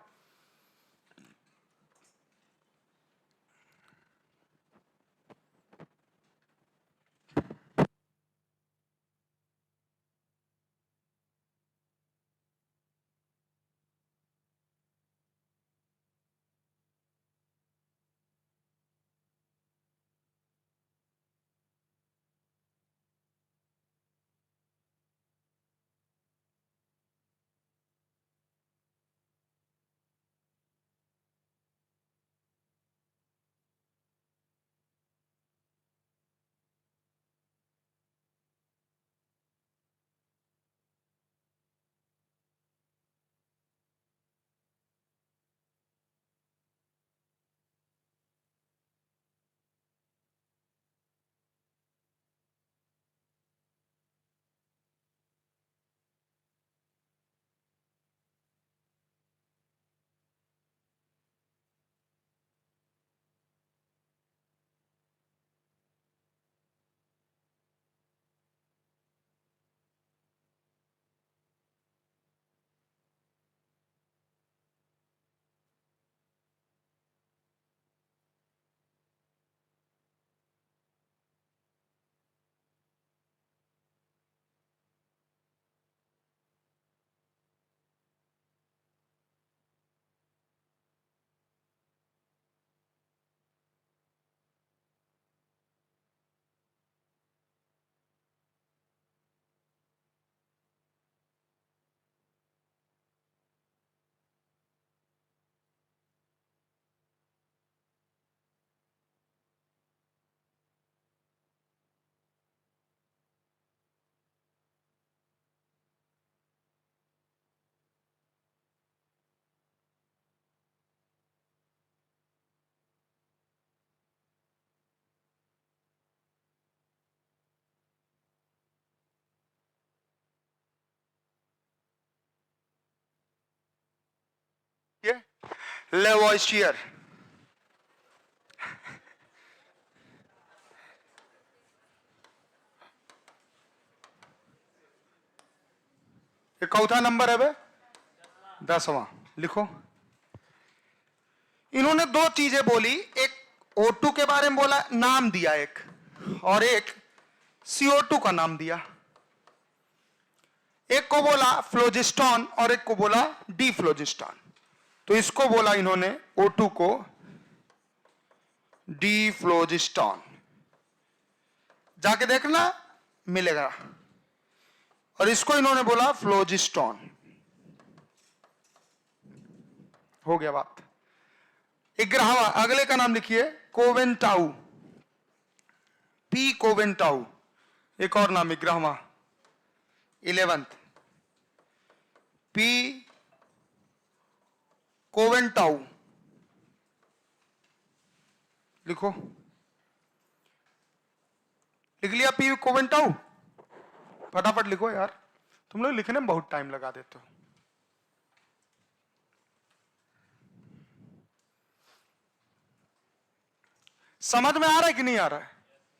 लेवोइशियर। ये चौथा नंबर है बे, 10वां। लिखो, इन्होंने दो चीजें बोली, एक O2 के बारे में बोला, नाम दिया एक, और एक CO2 का नाम दिया। एक को बोला फ्लोजिस्टॉन और एक को बोला डीफ्लोजिस्टॉन। तो इसको बोला इन्होंने O2 को डीफ्लोजिस्टॉन, जाके देखना मिलेगा। और इसको इन्होंने बोला फ्लोजिस्टॉन। हो गया बात। 11वां, अगले का नाम लिखिए कोवेंटाउ, पी कोवेंटाउ। एक और नाम 11वां, 11th, पी कोवेंटाउ। लिखो, लिख लिया पी कोवेंटाउ? फटाफट लिखो यार, तुम लोग लिखने में बहुत टाइम लगा देते हो। समझ में आ रहा है कि नहीं आ रहा है?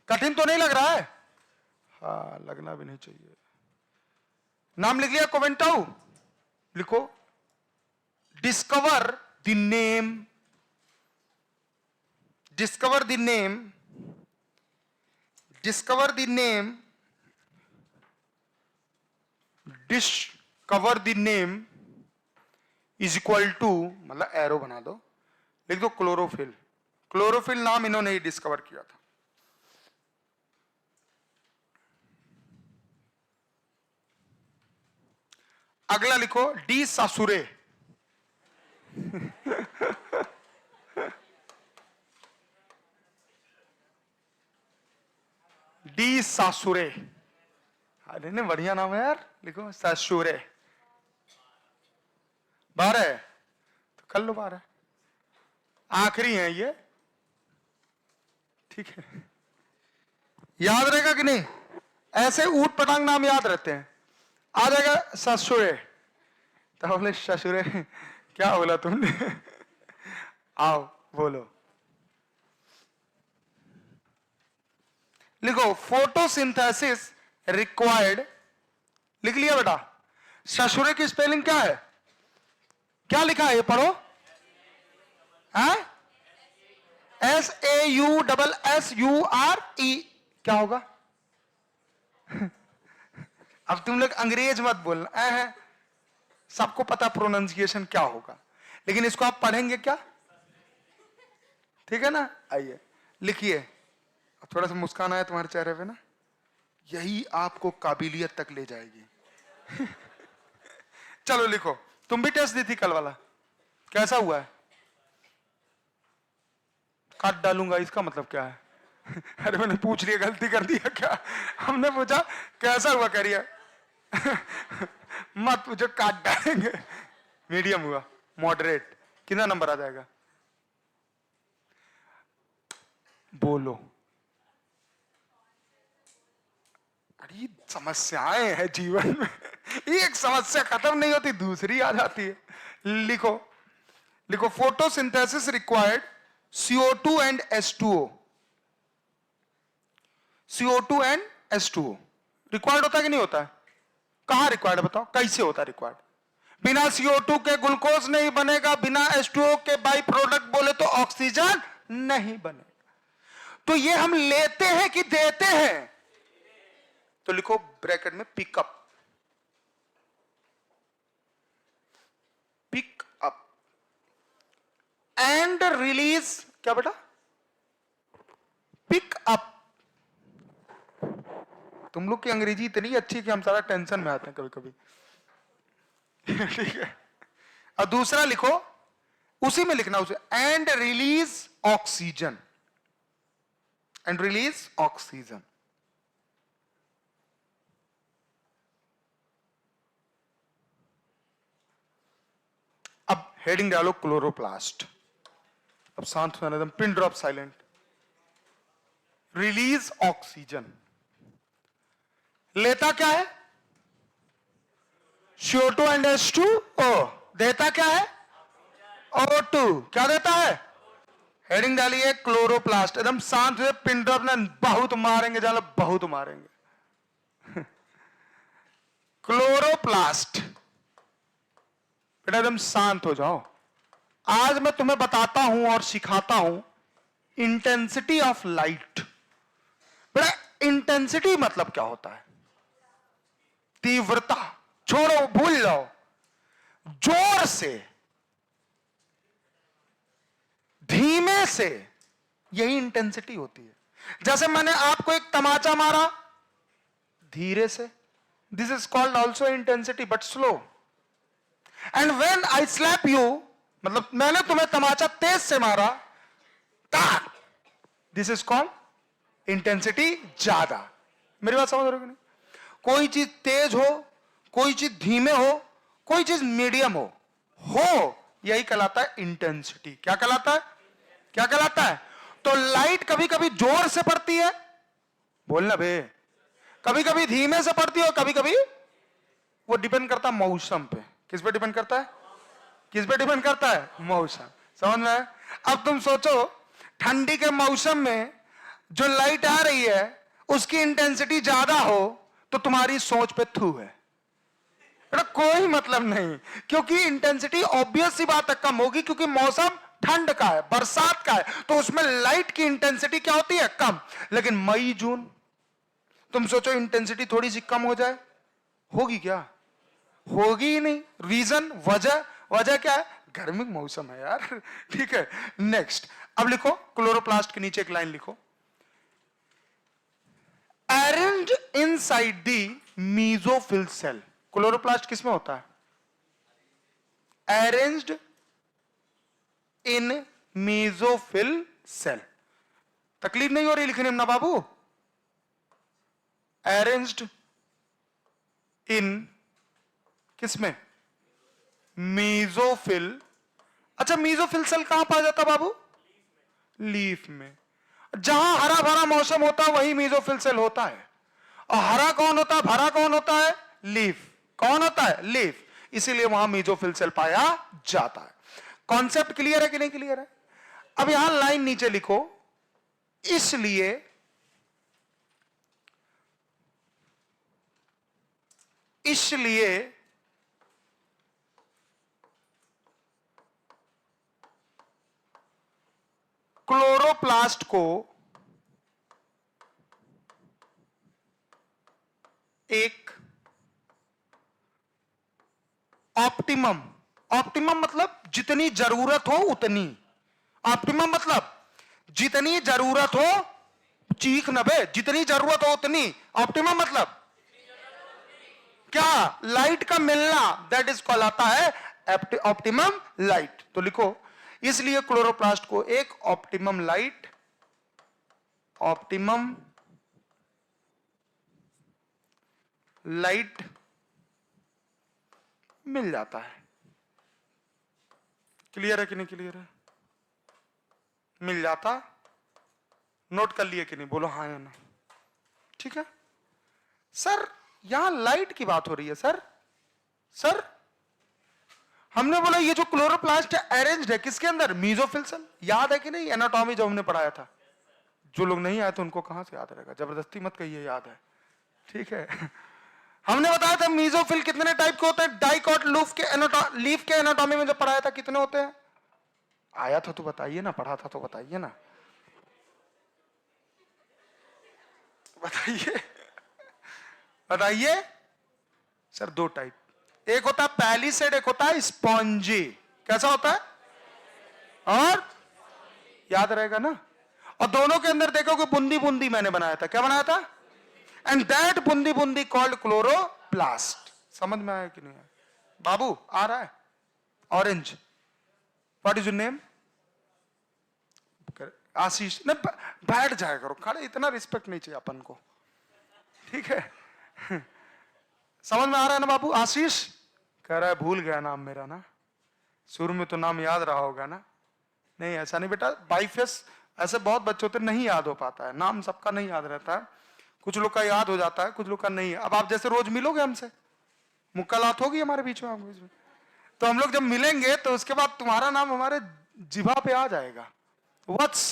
कठिन तो नहीं लग रहा है? हाँ, लगना भी नहीं चाहिए। नाम लिख लिया कोवेंटाउ? लिखो, discover the name, discover the name, discover the name, discover the name is equal to, मतलब एरो बना दो, लिख दो क्लोरोफिल। क्लोरोफिल नाम इन्होंने ही डिस्कवर किया था। अगला लिखो डी सासुरे। डी सासुरे, अरे ने बढ़िया नाम है यार। लिखो सासुरे। 12 है तो कर लो 12, आखिरी है ये, ठीक है। याद रहेगा कि नहीं? ऐसे ऊट पटांग नाम याद रहते हैं। आ जाएगा ससुरे, तो बोले ससुरे क्या बोला तुमने? आओ बोलो। लिखो, फोटोसिंथेसिस रिक्वायर्ड, लिख लिया बेटा? ससुरे की स्पेलिंग क्या है? क्या लिखा है ये पढ़ो? SAUSSURE। क्या होगा? अब तुम लोग अंग्रेज मत बोलना है, सबको पता प्रोनाउंसिएशन क्या होगा, लेकिन इसको आप पढ़ेंगे क्या? ठीक है ना? आइए लिखिए। थोड़ा सा मुस्कान आया तुम्हारे चेहरे पे ना, यही आपको काबिलियत तक ले जाएगी। चलो लिखो। तुम भी टेस्ट दी थी कल वाला, कैसा हुआ है? काट डालूंगा इसका मतलब क्या है? अरे मैंने पूछ लिया, गलती कर दिया क्या? हमने पूछा कैसा हुआ, कह रही मत पूछो, काट डालेंगे। मीडियम हुआ, मॉडरेट। कितना नंबर आ जाएगा? बोलो। अरे समस्याएं हैं जीवन में, एक समस्या खत्म नहीं होती दूसरी आ जाती है। लिखो, लिखो, photosynthesis required CO2 and H2O। CO2 and H2O required होता है कि नहीं होता है? कहां रिक्वायर्ड बताओ, कैसे होता है रिक्वायर्ड? बिना CO2 के ग्लूकोज नहीं बनेगा, बिना H2O के बाई प्रोडक्ट बोले तो ऑक्सीजन नहीं बनेगा। तो ये हम लेते हैं कि देते हैं? तो लिखो ब्रैकेट में pickup, pick up and release. क्या बेटा? Pick up. तुम लोग की अंग्रेजी इतनी अच्छी कि हम सारा टेंशन में आते हैं कभी कभी। ठीक है। और दूसरा लिखो, उसी में लिखना उसे, and release oxygen, and release oxygen. अब हेडिंग डालो क्लोरोप्लास्ट। अब शांत होना एकदम, pin drop silent. Release oxygen लेता क्या है? CO2 and H2O। देता क्या है? O2 क्या देता है? हेडिंग डालिए क्लोरोप्लास्ट, एकदम शांत हुए, पिन ड्रॉप ना बहुत मारेंगे, जानो बहुत मारेंगे। क्लोरोप्लास्ट, बेटा एकदम शांत हो जाओ। आज मैं तुम्हें बताता हूं और सिखाता हूं इंटेंसिटी ऑफ लाइट। बेटा इंटेंसिटी मतलब क्या होता है? तीव्रता। छोड़ो, भूल जाओ। जोर से, धीमे से, यही इंटेंसिटी होती है। जैसे मैंने आपको एक तमाचा मारा धीरे से, this is called also intensity but slow. And when I slap you, मतलब मैंने तुम्हें तमाचा तेज से मारा, दिस इज कॉल्ड इंटेंसिटी ज्यादा। मेरी बात समझ रहे हो कि नहीं? कोई चीज तेज हो, कोई चीज धीमे हो, कोई चीज मीडियम हो, यही कहलाता है इंटेंसिटी। क्या कहलाता है? क्या कहलाता है? तो लाइट कभी कभी जोर से पड़ती है, बोलना बे, कभी कभी धीमे से पड़ती है, कभी कभी, वो डिपेंड करता है मौसम पे। किस पे डिपेंड करता है? किस पे डिपेंड करता है? मौसम। समझ में? अब तुम सोचो, ठंडी के मौसम में जो लाइट आ रही है उसकी इंटेंसिटी ज्यादा हो तो तुम्हारी सोच पे थू है, कोई मतलब नहीं, क्योंकि इंटेंसिटी ऑब्वियस सी बात है कम होगी, क्योंकि मौसम ठंड का है, बरसात का है, तो उसमें लाइट की इंटेंसिटी क्या होती है? कम। लेकिन मई जून, तुम सोचो इंटेंसिटी थोड़ी सी कम हो जाए, होगी क्या? होगी ही नहीं। रीजन, वजह, वजह क्या है? गर्मी मौसम है यार। ठीक है, नेक्स्ट। अब लिखो क्लोरोप्लास्ट के नीचे एक लाइन लिखो, arranged inside the mesophyll cell. Chloroplast किसमें होता है? Arranged in mesophyll cell. तकलीफ नहीं हो रही लिखने में ना बाबू? अरेंज्ड इन किसमें? मीजोफिल। अच्छा, मीजोफिल सेल कहां पाया जाता बाबू? लीफ में। जहां हरा भरा मौसम होता है वही मीजोफिल सेल होता है। और हरा कौन होता है? भरा कौन होता है? लीफ। कौन होता है? लीफ। इसीलिए वहां मीजोफिल सेल पाया जाता है। कॉन्सेप्ट क्लियर है कि नहीं क्लियर है? अब यहां लाइन नीचे लिखो, इसलिए क्लोरोप्लास्ट को एक ऑप्टिमम, ऑप्टिमम मतलब जितनी जरूरत हो उतनी, ऑप्टिमम मतलब जितनी जरूरत हो, चीख नबे, जितनी जरूरत हो उतनी, ऑप्टिमम मतलब क्या? लाइट का मिलना, दैट इज कहलाता है ऑप्टिमम लाइट। तो लिखो, इसलिए क्लोरोप्लास्ट को एक ऑप्टिमम लाइट, ऑप्टिमम लाइट मिल जाता है। क्लियर है कि नहीं क्लियर है? मिल जाता। नोट कर लिए कि नहीं? बोलो हाँ या ना। ठीक है सर, यहां लाइट की बात हो रही है सर। सर हमने बोला ये जो क्लोरोप्लास्ट है अरेंज्ड है किसके अंदर? Mesophyll cell. याद है कि नहीं एनाटॉमी जो हमने पढ़ाया था? जो लोग नहीं आए थे उनको कहां से याद रहेगा? जबरदस्ती मत कहिए याद है, ठीक है। हमने बताया था मीजोफिल कितने टाइप के होते हैं, डाइकॉट लीफ के एनाटॉमी में जब पढ़ाया था कितने होते हैं? आया था तो बताइए ना, पढ़ा था तो बताइए ना, बताइए बताइए। सर दो टाइप, एक होता है पैलिसेड, एक होता है स्पॉन्जी। कैसा होता है? और याद रहेगा ना? और दोनों के अंदर देखो कि बूंदी बूंदी मैंने बनाया था। क्या बनाया था? And that Bundi Bundi called chloroplast. समझ में आया कि नहीं आया? बाबू आ रहा है? Orange, what is your name? Ashish. न बैठ जाया करो, खड़े, इतना रिस्पेक्ट नहीं चाहिए अपन को, ठीक है। समझ में आ रहा है ना बाबू? आशीष कह रहा है भूल गया नाम मेरा ना, शुरू में तो नाम याद रहा होगा ना। नहीं ऐसा नहीं बेटा, बाई फेस ऐसे बहुत बच्चे होते नहीं याद हो पाता है नाम, सबका नहीं याद रहता है, कुछ लोग का याद हो जाता है, कुछ लोग का नहीं। अब आप जैसे रोज मिलोगे हमसे, मुक्कालात होगी हमारे बीच में, तो हम लोग जब मिलेंगे तो उसके बाद तुम्हारा नाम हमारे जिभा पे आ जाएगा, वत्स।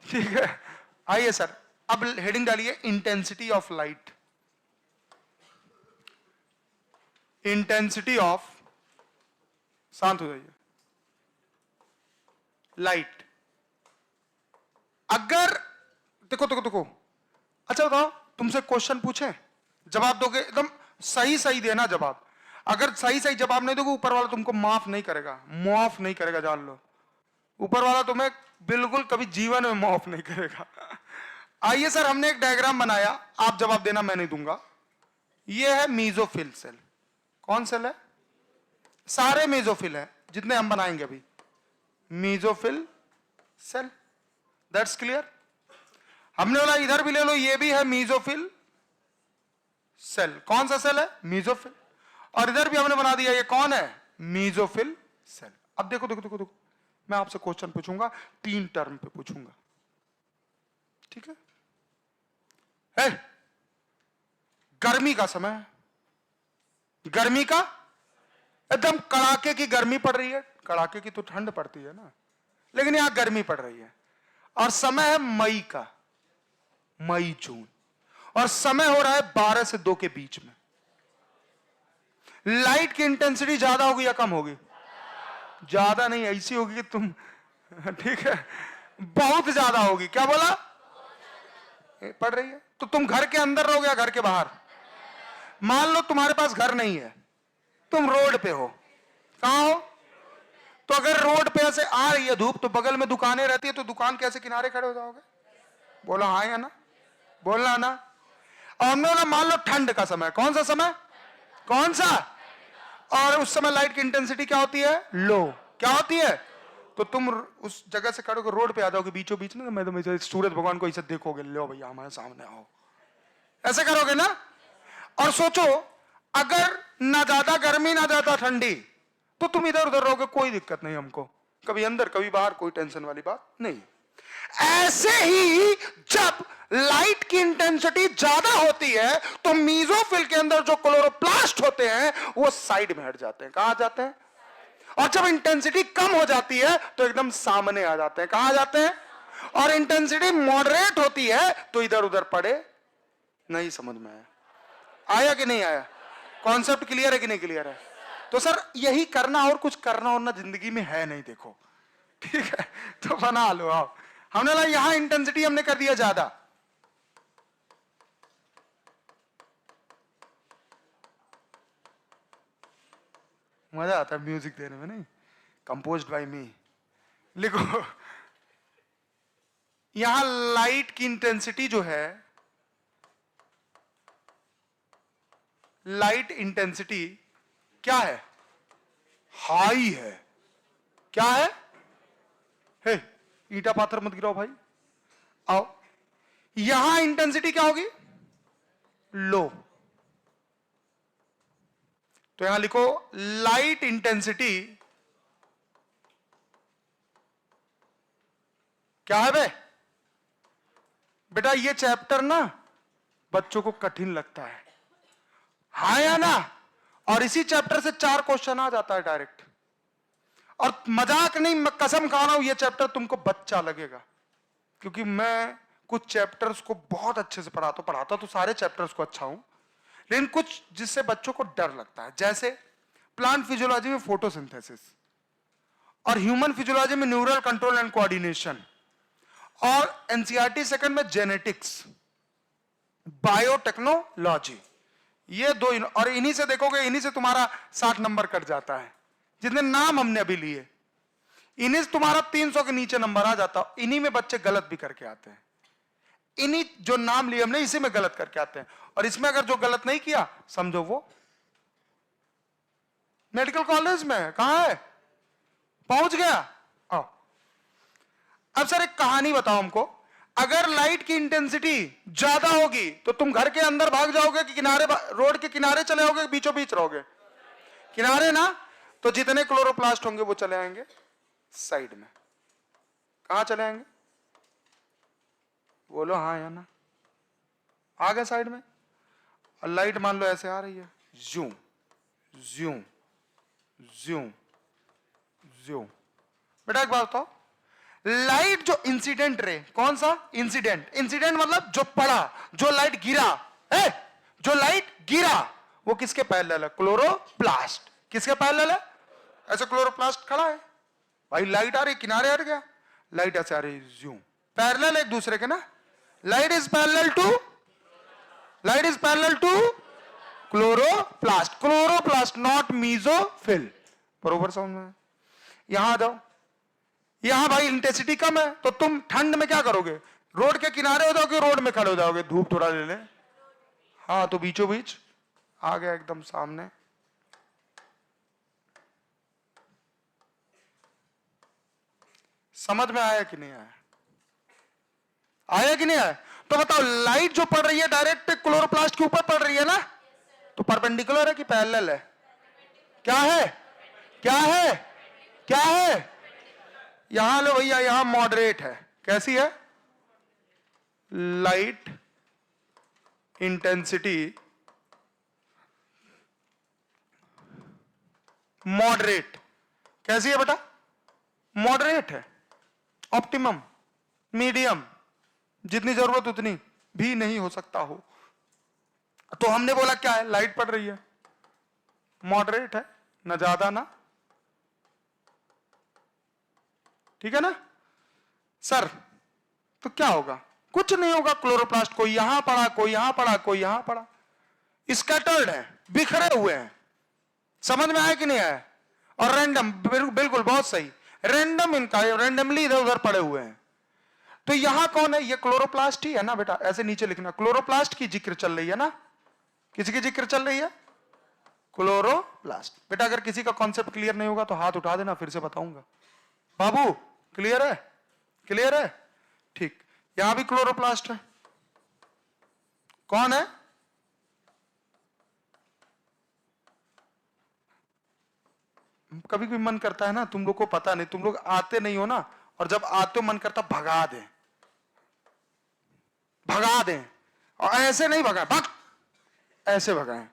ठीक है, आइए सर, अब हेडिंग डालिए intensity of light. Intensity of, शांत हो जाइए, लाइट। अगर देखो देखो देखो, अच्छा बताओ, तुमसे क्वेश्चन पूछे, जवाब दोगे एकदम सही सही देना जवाब। अगर सही सही जवाब नहीं दोगे ऊपर वाला तुमको माफ नहीं करेगा, माफ नहीं करेगा, जान लो। ऊपर वाला तुम्हें बिल्कुल कभी जीवन में माफ नहीं करेगा। आइए सर, हमने एक डायग्राम बनाया, आप जवाब देना, मैं नहीं दूंगा। यह है मीजोफिल सेल। कौन सेल है? सारे मीजोफिल है जितने हम बनाएंगे अभी, मीजोफिल सेल। That's clear. हमने बोला इधर भी ले लो, ये भी है मीजोफिल सेल। कौन सा सेल है? मीजोफिल। और इधर भी हमने बना दिया, ये कौन है? Mesophyll cell. अब देखो देखो देखो देखो, मैं आपसे क्वेश्चन पूछूंगा, 3 टर्म पे पूछूंगा, ठीक है? गर्मी का समय, गर्मी का एकदम कड़ाके की गर्मी पड़ रही है, कड़ाके की तो ठंड पड़ती है ना, लेकिन यहां गर्मी पड़ रही है। और समय है मई का, मई जून, और समय हो रहा है 12 से 2 के बीच में। लाइट की इंटेंसिटी ज्यादा होगी या कम होगी? ज्यादा नहीं, ऐसी होगी कि तुम, ठीक है, बहुत ज्यादा होगी। क्या बोला? पड़ रही है। तो तुम घर के अंदर रहोगे या घर के बाहर? मान लो तुम्हारे पास घर नहीं है, तुम रोड पे हो। कहां हो? तो अगर रोड पे ऐसे आ रही है धूप, तो बगल में दुकानें रहती है, तो दुकान के ऐसे किनारे खड़े हो जाओगे? बोलो हाँ या ना, बोलना ना। और हमने बोला मान लो ठंड का समय, कौन सा समय? कौन सा? और उस समय लाइट की इंटेंसिटी क्या होती है? लो। क्या होती है? तो तुम उस जगह से खड़े होकर रोड पे आ जाओगे बीचों बीच ना, मैं तो सूरज भगवान को ऐसे देखोगे, लो भैया हमारे सामने आओ, ऐसे करोगे ना। और सोचो, अगर ना ज्यादा गर्मी ना ज्यादा ठंडी, तो तुम इधर उधर रहोगे, कोई दिक्कत नहीं हमको, कभी अंदर कभी बाहर, कोई टेंशन वाली बात नहीं। ऐसे ही जब लाइट की इंटेंसिटी ज्यादा होती है तो मीजोफिल के अंदर जो क्लोरोप्लास्ट होते हैं वो साइड में हट जाते हैं। कहां जाते हैं? और जब इंटेंसिटी कम हो जाती है तो एकदम सामने आ जाते हैं। कहां जाते हैं? और इंटेंसिटी मॉडरेट होती है तो इधर उधर पड़े नहीं। समझ में आया? आया कि नहीं आया? कॉन्सेप्ट क्लियर है कि नहीं क्लियर है? तो सर यही करना, और कुछ करना और ना जिंदगी में है नहीं, देखो, ठीक है, तो बना लो आप। हमने बोला यहां इंटेंसिटी हमने कर दिया ज्यादा, मजा आता है म्यूजिक देने में, नहीं? कंपोज्ड बाय मी। लिखो, यहां लाइट की इंटेंसिटी जो है, लाइट इंटेंसिटी क्या है? हाई है। क्या है? हे, ईटा पाथर मत गिराओ भाई, आओ। यहां इंटेंसिटी क्या होगी? लो। तो यहां लिखो लाइट इंटेंसिटी क्या है बे? बेटा ये चैप्टर ना बच्चों को कठिन लगता है, हाँ या ना? और इसी चैप्टर से 4 क्वेश्चन आ जाता है डायरेक्ट। और मजाक नहीं, मैं कसम खा रहा हूं, ये चैप्टर तुमको बच्चा लगेगा, क्योंकि मैं कुछ चैप्टर्स को बहुत अच्छे से पढ़ाता तो सारे चैप्टर्स को अच्छा हूं, लेकिन कुछ जिससे बच्चों को डर लगता है, जैसे प्लांट फिजियोलॉजी में फोटोसिंथेसिस, और ह्यूमन फिजियोलॉजी में न्यूरल कंट्रोल एंड कोऑर्डिनेशन, और एनसीईआरटी सेकंड में जेनेटिक्स, बायोटेक्नोलॉजी। ये 2, और इन्हीं से देखोगे, इन्हीं से तुम्हारा 60 नंबर कट जाता है। जितने नाम हमने अभी लिए, इन्हीं से तुम्हारा 300 के नीचे नंबर आ जाता। इन्हीं में बच्चे गलत भी करके आते हैं, इन्हीं जो नाम लिए हमने इसी में गलत करके आते हैं। और इसमें अगर जो गलत नहीं किया, समझो वो मेडिकल कॉलेज में कहां है, पहुंच गया। आओ, अब सर एक कहानी बताओ हमको, अगर लाइट की इंटेंसिटी ज्यादा होगी तो तुम घर के अंदर भाग जाओगे कि किनारे, रोड के किनारे चले जाओगे, बीचों बीच रहोगे? किनारे ना। तो जितने क्लोरोप्लास्ट होंगे वो चले आएंगे साइड में। कहां चले आएंगे? बोलो हाँ या ना। आ गए साइड में। और लाइट मान लो ऐसे आ रही है, ज्यूं ज्यूं, ज्यू ज्यू। बेटा एक बात बताओ, लाइट जो इंसिडेंट रे, कौन सा इंसिडेंट? इंसिडेंट मतलब जो पड़ा, जो लाइट गिरा है, जो लाइट गिरा वो किसके पैरेलल है? क्लोरोप्लास्ट। किसके पैरेलल है? ऐसे क्लोरोप्लास्ट खड़ा है भाई, लाइट आ रही किनारे हट गया, लाइट ऐसे आ रही ज्यू, पैरेलल एक दूसरे के ना। Light is parallel to chloroplast, chloroplast not mesophyll. बरोबर समझ में? यहां आ जाओ, यहां भाई इंटेंसिटी कम है तो तुम ठंड में क्या करोगे? रोड के किनारे हो जाओगे, रोड में खड़े हो जाओगे, धूप थोड़ा ले ले। हाँ तो बीचों बीच आ गया एकदम सामने। समझ में आया कि नहीं आया? आया कि नहीं आया? तो बताओ, लाइट जो पड़ रही है डायरेक्ट क्लोरोप्लास्ट के ऊपर पड़ रही है ना, तो परपेंडिकुलर है कि पैरेलल है? क्या है? क्या है? क्या है? यहां लो भैया, यहां मॉडरेट है। कैसी है? Light intensity moderate. कैसी है बेटा? मॉडरेट है, ऑप्टिमम, मीडियम, जितनी जरूरत उतनी भी नहीं हो सकता हो। तो हमने बोला क्या है? लाइट पड़ रही है, मॉडरेट है, ना ज्यादा ना, ठीक है ना सर? तो क्या होगा? कुछ नहीं होगा, क्लोरोप्लास्ट कोई यहां पड़ा, कोई यहां पड़ा, कोई यहां पड़ा, स्कैटर्ड है, बिखरे हुए हैं। समझ में आया कि नहीं आया? और रैंडम, बिल्कुल बहुत सही, रैंडम इनका, रैंडमली इधर उधर पड़े हुए हैं। तो यहां कौन है? ये क्लोरोप्लास्ट ही है ना बेटा। ऐसे नीचे लिखना, क्लोरोप्लास्ट की जिक्र चल रही है ना। किसकी जिक्र चल रही है? क्लोरोप्लास्ट। बेटा अगर किसी का कॉन्सेप्ट क्लियर नहीं होगा तो हाथ उठा देना, फिर से बताऊंगा। बाबू क्लियर है? क्लियर है? ठीक। यहां भी क्लोरोप्लास्ट है। कौन है? कभी कभी मन करता है ना, तुम लोग को पता नहीं, तुम लोग आते नहीं हो ना, और जब आते हो मन करता भगा दें, भगा दें, और ऐसे नहीं भगाए, भग, ऐसे भगाएं।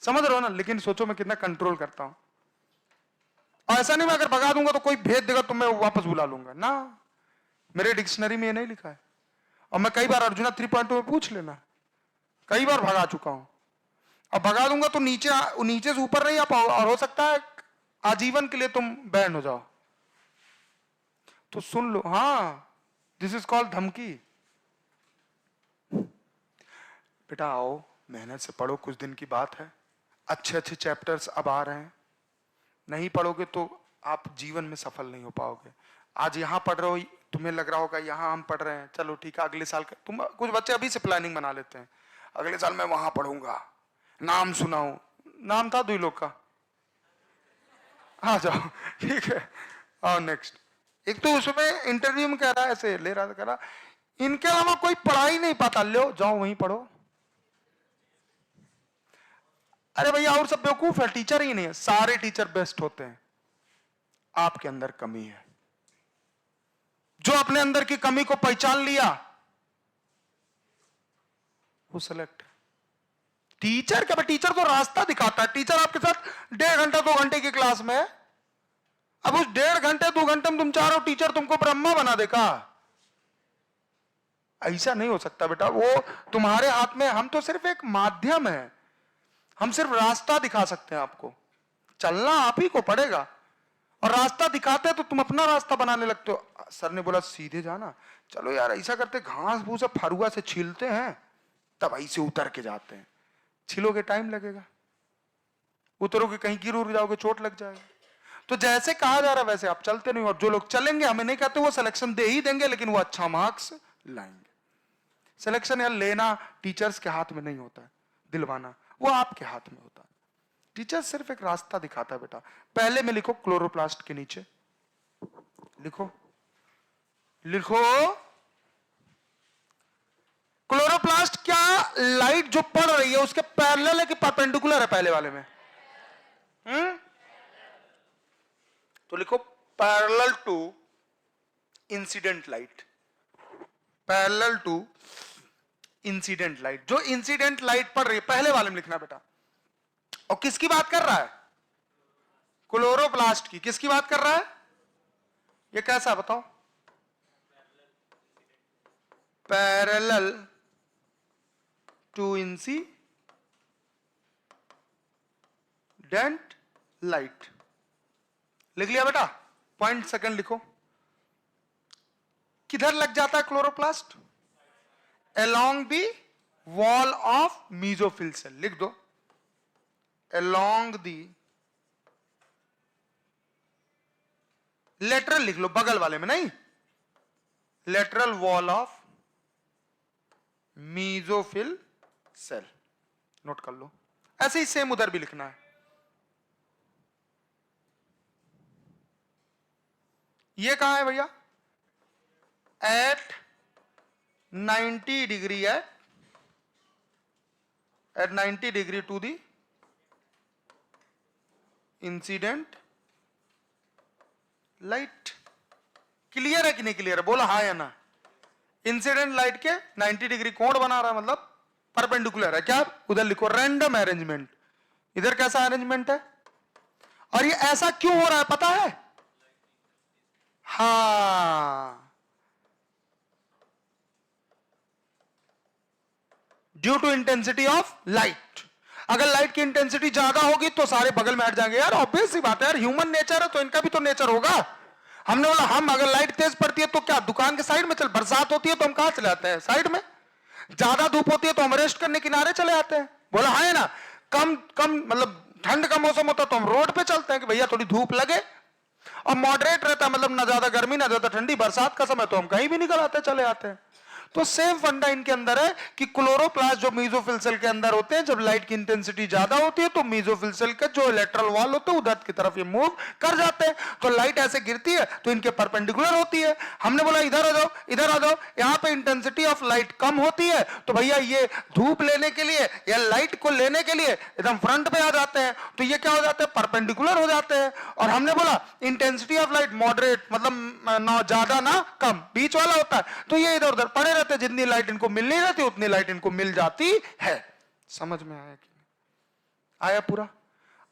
समझ रहे हो ना? लेकिन सोचो मैं कितना कंट्रोल करता हूं। और ऐसा नहीं, मैं अगर भगा दूंगा तो कोई भेज देगा तो मैं वापस बुला लूंगा ना, मेरे डिक्शनरी में ये नहीं लिखा है। और मैं कई बार अर्जुना 3.2 में पूछ लेना, कई बार भगा चुका हूं। अब भगा दूंगा तो नीचे से ऊपर नहीं आ पाओ, और हो सकता है आजीवन के लिए तुम बैन हो जाओ। तो सुन लो, हाँ, दिस इज कॉल्ड धमकी। बेटा आओ, मेहनत से पढ़ो, कुछ दिन की बात है, अच्छे अच्छे चैप्टर्स अब आ रहे हैं। नहीं पढ़ोगे तो आप जीवन में सफल नहीं हो पाओगे। आज यहां पढ़ रहे हो, तुम्हें लग रहा होगा यहां हम पढ़ रहे हैं, चलो ठीक है अगले साल तुम, कुछ बच्चे अभी से प्लानिंग बना लेते हैं, अगले साल मैं वहां पढ़ूंगा, नाम सुनाऊं। नाम था 2 लोग का, आ जाओ, ठीक है। और नेक्स्ट, एक तो उसमें इंटरव्यू में कह रहा है, ऐसे ले रहा था, कह रहा इनके अलावा कोई पढ़ा ही नहीं पाता, लो जाओ वहीं पढ़ो। अरे भैया और सब बेवकूफ है, टीचर ही नहीं है, सारे टीचर बेस्ट होते हैं। आपके अंदर कमी है, जो अपने अंदर की कमी को पहचान लिया वो सेलेक्ट। टीचर क्या? टीचर तो रास्ता दिखाता है। टीचर आपके साथ 1.5 घंटा 2 घंटे की क्लास में है, अब उस 1.5 घंटे 2 घंटे में तुम चाह रहे हो टीचर तुमको ब्रह्मा बना देगा? ऐसा नहीं हो सकता बेटा, वो तुम्हारे हाथ में, हम तो सिर्फ एक माध्यम है, हम सिर्फ रास्ता दिखा सकते हैं आपको, चलना आप ही को पड़ेगा। और रास्ता दिखाते हैं तो तुम अपना रास्ता बनाने लगते हो। सर ने बोला सीधे जाना, चलो यार ऐसा करते, घास भूसा फरुआ से छीलते हैं, तब ऐसे उतर के जाते हैं। छिलोगे टाइम लगेगा, उतरोगे कहीं गिर उड़ जाओगे, चोट लग जाएगा। तो जैसे कहा जा रहा है वैसे आप चलते नहीं, और जो लोग चलेंगे, हमें नहीं कहते वो सिलेक्शन दे ही देंगे, लेकिन वो अच्छा मार्क्स लाएंगे। सिलेक्शन यार लेना टीचर्स के हाथ में नहीं होता है, दिलवाना वो आपके हाथ में होता है। टीचर सिर्फ एक रास्ता दिखाता है बेटा। पहले में लिखो क्लोरोप्लास्ट के नीचे, लिखो लिखो क्लोरोप्लास्ट क्या लाइट जो पड़ रही है उसके पैरेलल है कि परपेंडिकुलर है? पहले वाले में तो लिखो parallel to incident light, parallel to incident light. जो इंसिडेंट लाइट पड़ रही है पहले वाले में लिखना बेटा। और किसकी बात कर रहा है? क्लोरोप्लास्ट की। किसकी बात कर रहा है? ये कैसा बताओ? Parallel to incident light. लिख लिया बेटा? पॉइंट सेकंड लिखो। किधर लग जाता है chloroplast? Along the wall of mesophyll cell. लिख दो, अलोंग दी लेटरल, लिख लो बगल वाले में, नहीं, lateral wall of mesophyll cell. Note कर लो। ऐसे ही सेम उधर भी लिखना है। ये कहां है भैया? At 90 degree, at 90 degree to the incident light. Clear है कि नहीं क्लियर है? बोला हाँ या ना। इंसिडेंट लाइट के 90 डिग्री कोण बना रहा है, मतलब परपेंडिकुलर है। क्या? उधर लिखो रैंडम अरेंजमेंट। इधर कैसा अरेंजमेंट है? और ये ऐसा क्यों हो रहा है पता है? हाँ, due to intensity of light. अगर लाइट की इंटेंसिटी ज्यादा होगी तो सारे बगल में हट जाएंगे यार, ऑब्वियस सी बात है यार, ह्यूमन नेचर है तो इनका भी तो नेचर होगा। हमने बोला हम अगर लाइट तेज पड़ती है तो क्या दुकान के साइड में चल, बरसात होती है तो हम कहां चले आते हैं? साइड में। ज्यादा धूप होती है तो हम रेस्ट करने किनारे चले आते हैं। बोला हाँ है ना। कम कम मतलब ठंड का मौसम होता है तो हम रोड पे चलते हैं कि भैया थोड़ी धूप लगे। और मॉडरेट रहता है, मतलब ना ज्यादा गर्मी ना ज्यादा ठंडी, बरसात का समय तो हम कहीं भी निकल आते चले आते हैं। तो सेम फंडा इनके अंदर है कि क्लोरोप्लास्ट जो मीजोफिल सेल के अंदर होते हैं, जब लाइट की इंटेंसिटी ज्यादा होती है तो मीजोफिल सेल के जो लेटरल वॉल होते हैं उधर की तरफ ये मूव कर जाते हैं। तो लाइट ऐसे गिरती है तो इनके परपेंडिकुलर होती है। हमने बोला इधर आ जाओ, इधर आ जाओ। यहां पे इंटेंसिटी ऑफ लाइट कम होती है तो भैया ये धूप लेने के लिए या लाइट को लेने के लिए एकदम फ्रंट पे आ जाते हैं, तो ये क्या हो जाते हैं? परपेंडिकुलर हो जाते हैं। और हमने बोला इंटेंसिटी ऑफ लाइट मॉडरेट, मतलब ना ज्यादा ना कम, बीच वाला होता है, तो ये इधर उधर पड़े रहते, जितनी लाइट इनको मिल नहीं रहती उतनी लाइट इनको मिल जाती है। समझ में आया कि नहीं आया पूरा?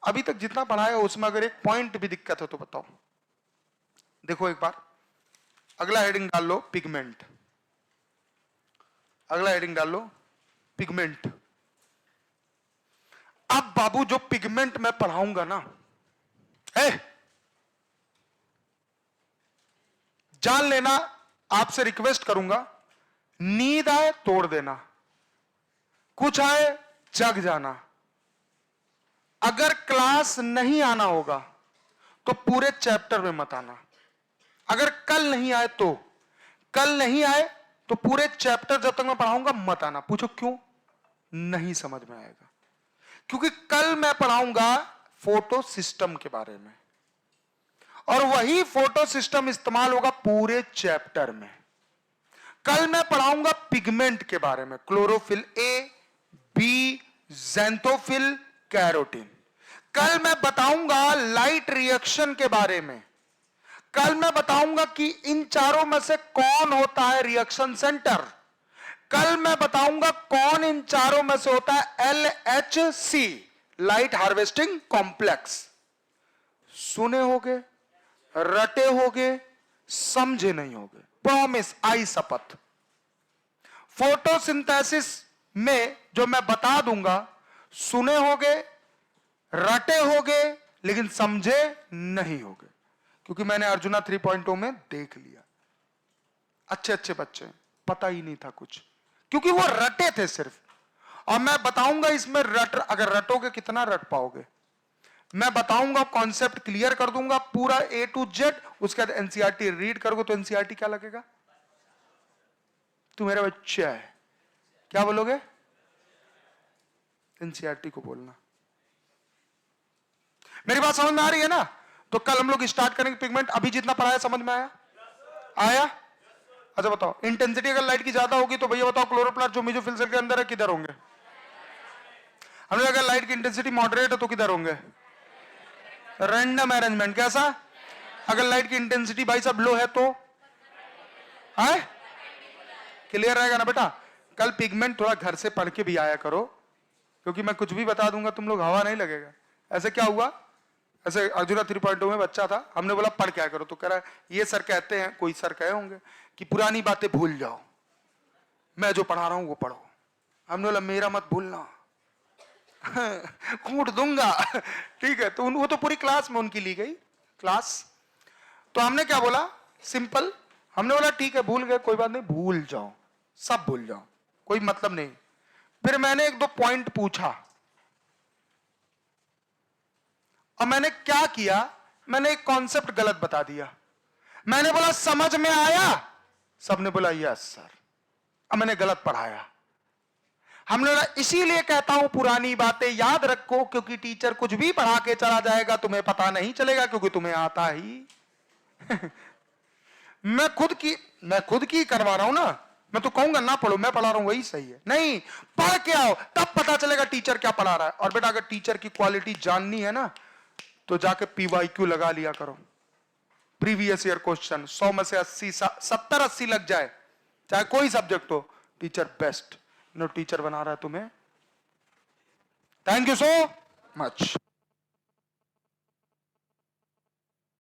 अभी तक जितना पढ़ाया उसमें अगर एक पॉइंट भी दिक्कत है तो बताओ। देखो एक बार अगला हेडिंग डाल लो, पिगमेंट। अगला हेडिंग डाल लो, पिगमेंट। अब बाबू जो पिगमेंट मैं पढ़ाऊंगा ना, जान लेना, आपसे रिक्वेस्ट करूंगा, नींद आए तोड़ देना, कुछ आए जग जाना। अगर क्लास नहीं आना होगा तो पूरे चैप्टर में मत आना। अगर कल नहीं आए तो, कल नहीं आए तो पूरे चैप्टर जब तक मैं पढ़ाऊंगा मत आना। पूछो क्यों? नहीं समझ में आएगा। क्योंकि कल मैं पढ़ाऊंगा फोटो सिस्टम के बारे में, और वही फोटो सिस्टम इस्तेमाल होगा पूरे चैप्टर में। कल मैं पढ़ाऊंगा पिगमेंट के बारे में, chlorophyll A, B, xanthophyll, carotene. कल मैं बताऊंगा लाइट रिएक्शन के बारे में। कल मैं बताऊंगा कि इन चारों में से कौन होता है रिएक्शन सेंटर। कल मैं बताऊंगा कौन इन चारों में से होता है LHC, लाइट हार्वेस्टिंग कॉम्प्लेक्स। सुने होगे, रटे होगे, समझे नहीं होगे, प्रॉमिस, आई शपथ। फोटोसिंथेसिस में जो मैं बता दूंगा, सुने होगे, रटे होगे, लेकिन समझे नहीं होगे, क्योंकि मैंने अर्जुना 3.0 में देख लिया। अच्छे अच्छे बच्चे, पता ही नहीं था कुछ, क्योंकि वो रटे थे सिर्फ। और मैं बताऊंगा इसमें अगर रटोगे कितना रट पाओगे, मैं बताऊंगा, कॉन्सेप्ट क्लियर कर दूंगा पूरा A to Z। उसके बाद एनसीईआरटी रीड करोगे तो एनसीईआरटी क्या लगेगा? तू मेरा बच्चा है, क्या बोलोगे? एनसीईआरटी को बोलना। मेरी बात समझ में आ रही है ना? तो कल हम लोग स्टार्ट करेंगे पिगमेंट। अभी जितना पढ़ाया समझ में आया? आया? अच्छा बताओ, इंटेंसिटी अगर लाइट की ज्यादा होगी तो भैया बताओ क्लोरोप्लास्ट जो मेसोफिल सेल के अंदर है किधर होंगे? हमने अगर लाइट की इंटेंसिटी मॉडरेट है तो किधर होंगे? Random arrangement. कैसा? अगर लाइट की इंटेंसिटी भाई साहब लो है तो है? क्लियर रहेगा ना बेटा? कल पिगमेंट थोड़ा घर से पढ़ के भी आया करो, क्योंकि मैं कुछ भी बता दूंगा तुम लोग हवा नहीं लगेगा। ऐसे क्या हुआ, ऐसे अर्जुना 3.0 में बच्चा था, हमने बोला पढ़ क्या करो, तो कह रहा है ये सर कहते हैं, कोई सर कहे होंगे कि पुरानी बातें भूल जाओ, मैं जो पढ़ा रहा हूं वो पढ़ो। हमने बोला मेरा मत भूलना, कूट दूंगा। ठीक है, तो वो तो पूरी क्लास में उनकी ली गई क्लास। तो हमने क्या बोला, सिंपल, हमने बोला ठीक है भूल गए कोई बात नहीं, भूल जाओ, सब भूल जाओ, कोई मतलब नहीं। फिर मैंने एक दो पॉइंट पूछा, और मैंने क्या किया, मैंने एक कॉन्सेप्ट गलत बता दिया। मैंने बोला समझ में आया, सबने बोला यस सर। अब मैंने गलत पढ़ाया। हमने बोला इसीलिए कहता हूं पुरानी बातें याद रखो, क्योंकि टीचर कुछ भी पढ़ा के चला जाएगा, तुम्हें पता नहीं चलेगा, क्योंकि तुम्हें आता ही। मैं खुद की करवा रहा हूं ना, मैं तो कहूंगा ना पढ़ो, मैं पढ़ा रहा हूं वही सही है। नहीं, पढ़ के आओ, तब पता चलेगा टीचर क्या पढ़ा रहा है। और बेटा अगर टीचर की क्वालिटी जाननी है ना, तो जाके PYQ लगा लिया करो, प्रीवियस ईयर क्वेश्चन 100 में से 80 70 80 लग जाए, चाहे कोई सब्जेक्ट हो, टीचर बेस्ट नो टीचर बना रहा है तुम्हें। Thank you so much.